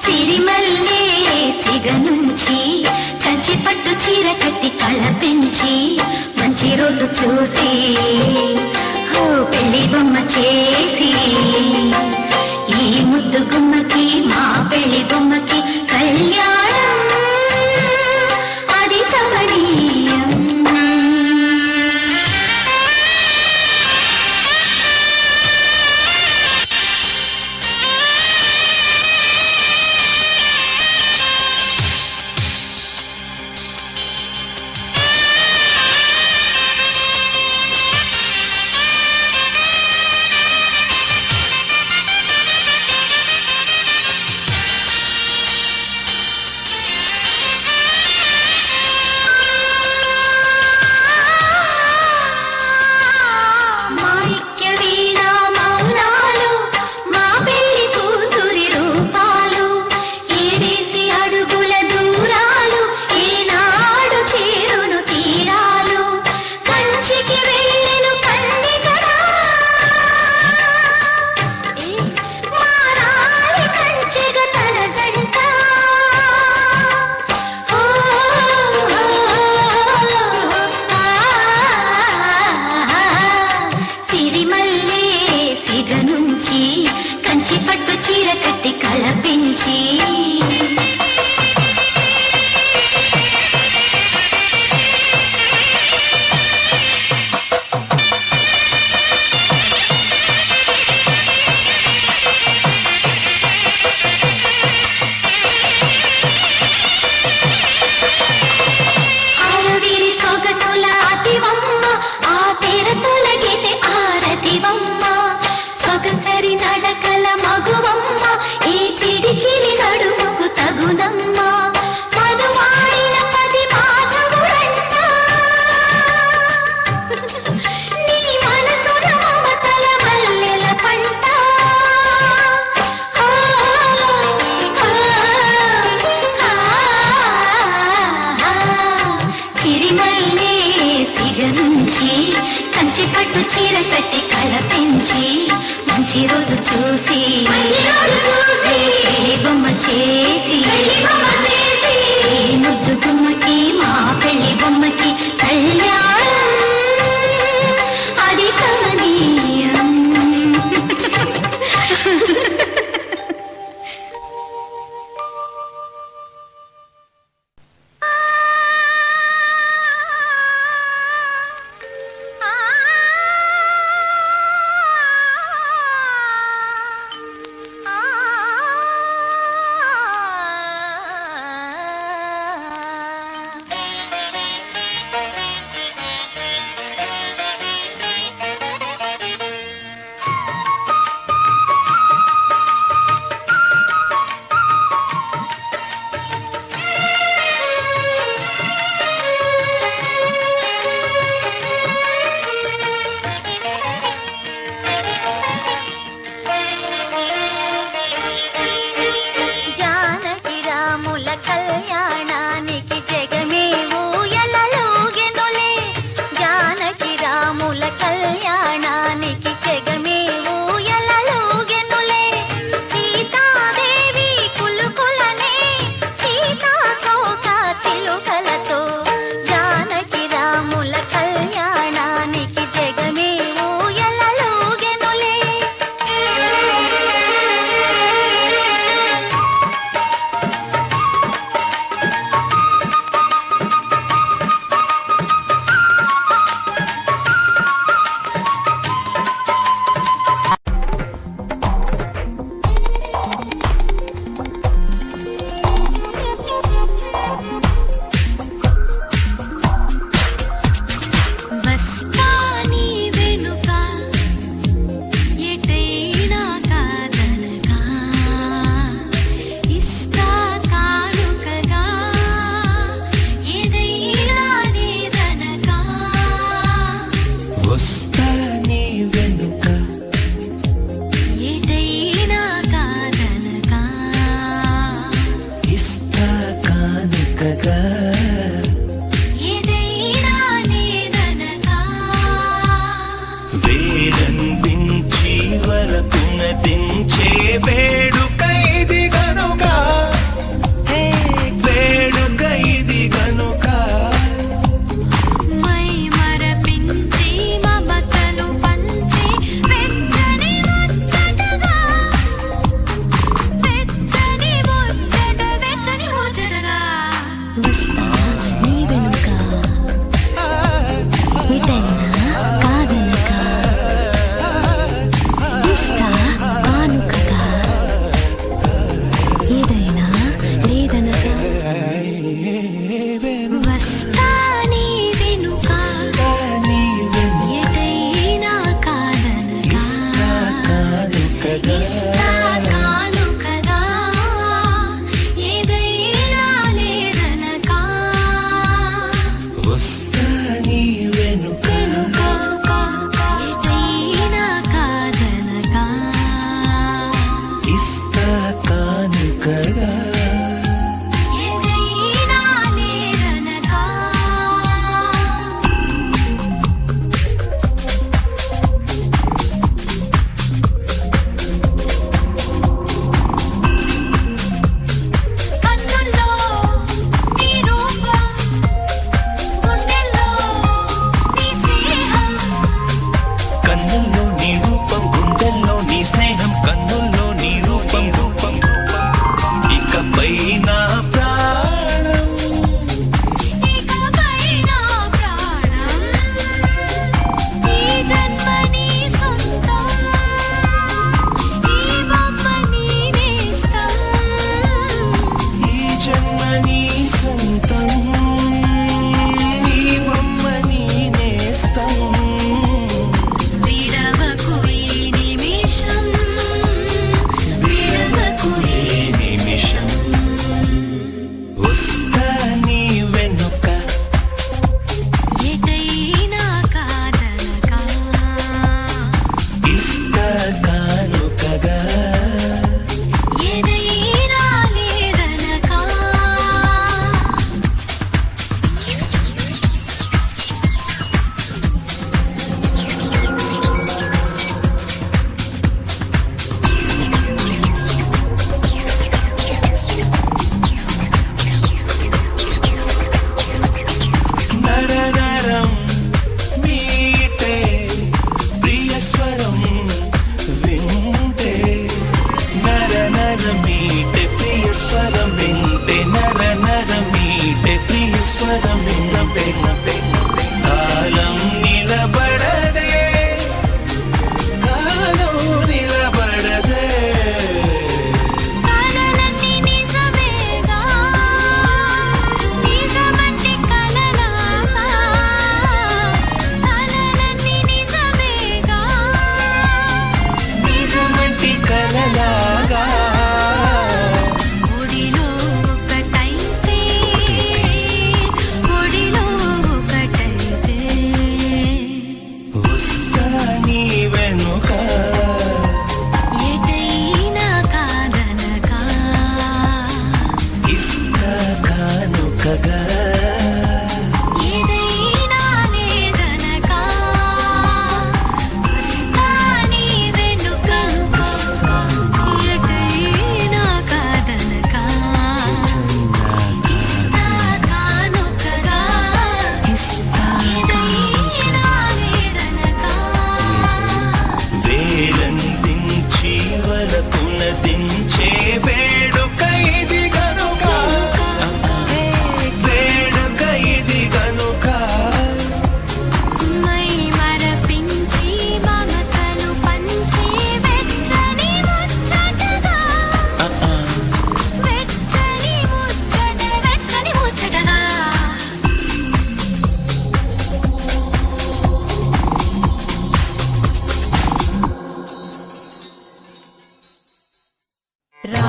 S2: సిరిమల్లే సిగ నుంచి కంచి పట్టు చీర కట్టి కళ పెంచి మంచి రోజు చూసి ఓ పెళ్లి బొమ్మ చేసి ఈ ముద్దు గుమ్మకి మా పెళ్లి బొమ్మకి కళ్యాణం అది కమనీయం మాణిక్య వీణా మౌనాలు మా పెళ్లి కూతురి రూపాలు ఏడేసి అడుగుల దూరాలు ఏనాడు చేరును తీరాలు కంచికి వెళ్ళెను కన్నికరా మారాలి కంచెగ తన జంట సిరిమల్లే సిగ నుంచి కంచి పట్టు చీర కట్టి కళ పెంచి అరవిరి సొగసుల అతివమ్మ ఆ తెర తొలగితే ఆరతివమ్మ సొగసరి నడకల మగువమ్మ ఈ పిడికిలి నడుముకు తగునమ్మ మధువాడిన పది మాధవుడంట నీ మనసున మమతల మల్లెల పంట సిరిమల్లే సిగ నుంచి కంచి పట్టు చీర కట్టి కళ పెంచి మంచి రోజు చూసి పెళ్లి బొమ్మ చేసి ఈ ముద్దు గుమ్మకి మా పెళ్లి బొమ్మకి కళ్యాణం అది కమనీయం వస్తా నీ వెనుక ఎటైనా కాదనగా ఇస్తా కానుకగా ఏదైనా లేదనగా
S3: వస్తా నీ వెనుక
S2: ఎటైనా కాదనగా
S3: ఇస్తా కానుకగా
S2: ఏదైనా లేదనగా కన్నుల్లో నీ రూపం గుండెల్లో నీ స్నేహం
S3: కన్నుల్లో నీ రూపం గుండెల్లో నీ స్నేహం కన్నుల్లో నీ రూపం రూపం ఇకపై నా ప్రాణం
S2: ఇకపై నా ప్రాణం ఈ జన్మ నీ సొంతం ఈ బొమ్మ నీ నేస్తం
S3: ఈ జన్మ నీ సొంతం ఈ బొమ్మ నీ నేస్తం
S2: విడవకు ఈ నిమిషం విడవకు ఈ
S3: నిమిషం వస్తా నీ వెనుక
S2: ఎటైనా కాదనగా
S3: ఇస్తా కానుకగా
S2: ఏదైనా లేదనగా
S3: నరనరం మీటే ప్రియస్వరం వింటే నరనర మీటే ప్రియస్వరం వింటే నరనర మీటే ప్రియస్వరం వింటే కాలం నిలబడదే కాలం నిలబడదే
S2: కలలన్నీ నిజమేగా నిజమంటే కలలాగా కలలన్నీ నిజమేగా
S3: నిజమంటి కలలాగా
S2: ఒడిలో ఒకటైతే ఒడిలో ఒకటైతే
S3: వస్తా నీ వెనుక
S2: ఎటైనా కాదనగా
S3: ఇస్తా కానుకగా
S2: ఏదైనా లేదనగా వస్తా నీ వెనుక ఎటైనా కాదనగా ఇస్తా కానుకగా ఏదైనా లేదనగా
S3: వేలందించి వలపున దించే వేడుక ఇది గనుక వేడుక ఇది గనుక
S2: మై మరపించి మమతలు పంచి వెచ్చని ముచ్చటగా వెచ్చని ముచ్చటగా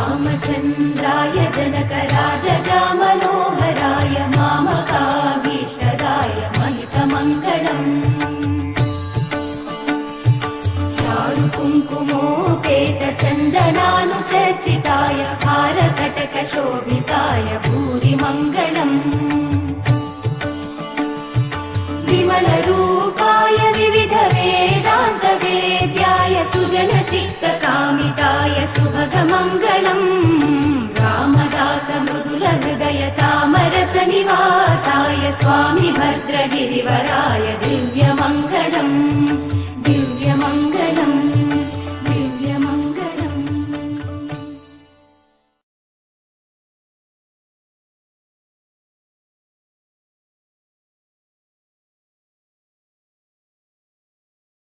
S6: रामचन्द्राय जनकराजजा मनोहराय मामकाभीष्टदाय महितमङ्गलम् चारुकुङ्कुमोपेतचन्दनानुचर्चिताय हारकटकशोभिताय भूरिमङ्गलम् विमलरूपाय विविधवेदान्तवेद्याय सुजनचित्तकामिताय सुभगमङ्गलम् रामदास मृदुलहृदय तामरसनिवासाय स्वामि भद्रगिरिवराय दिव्यमङ्गलम्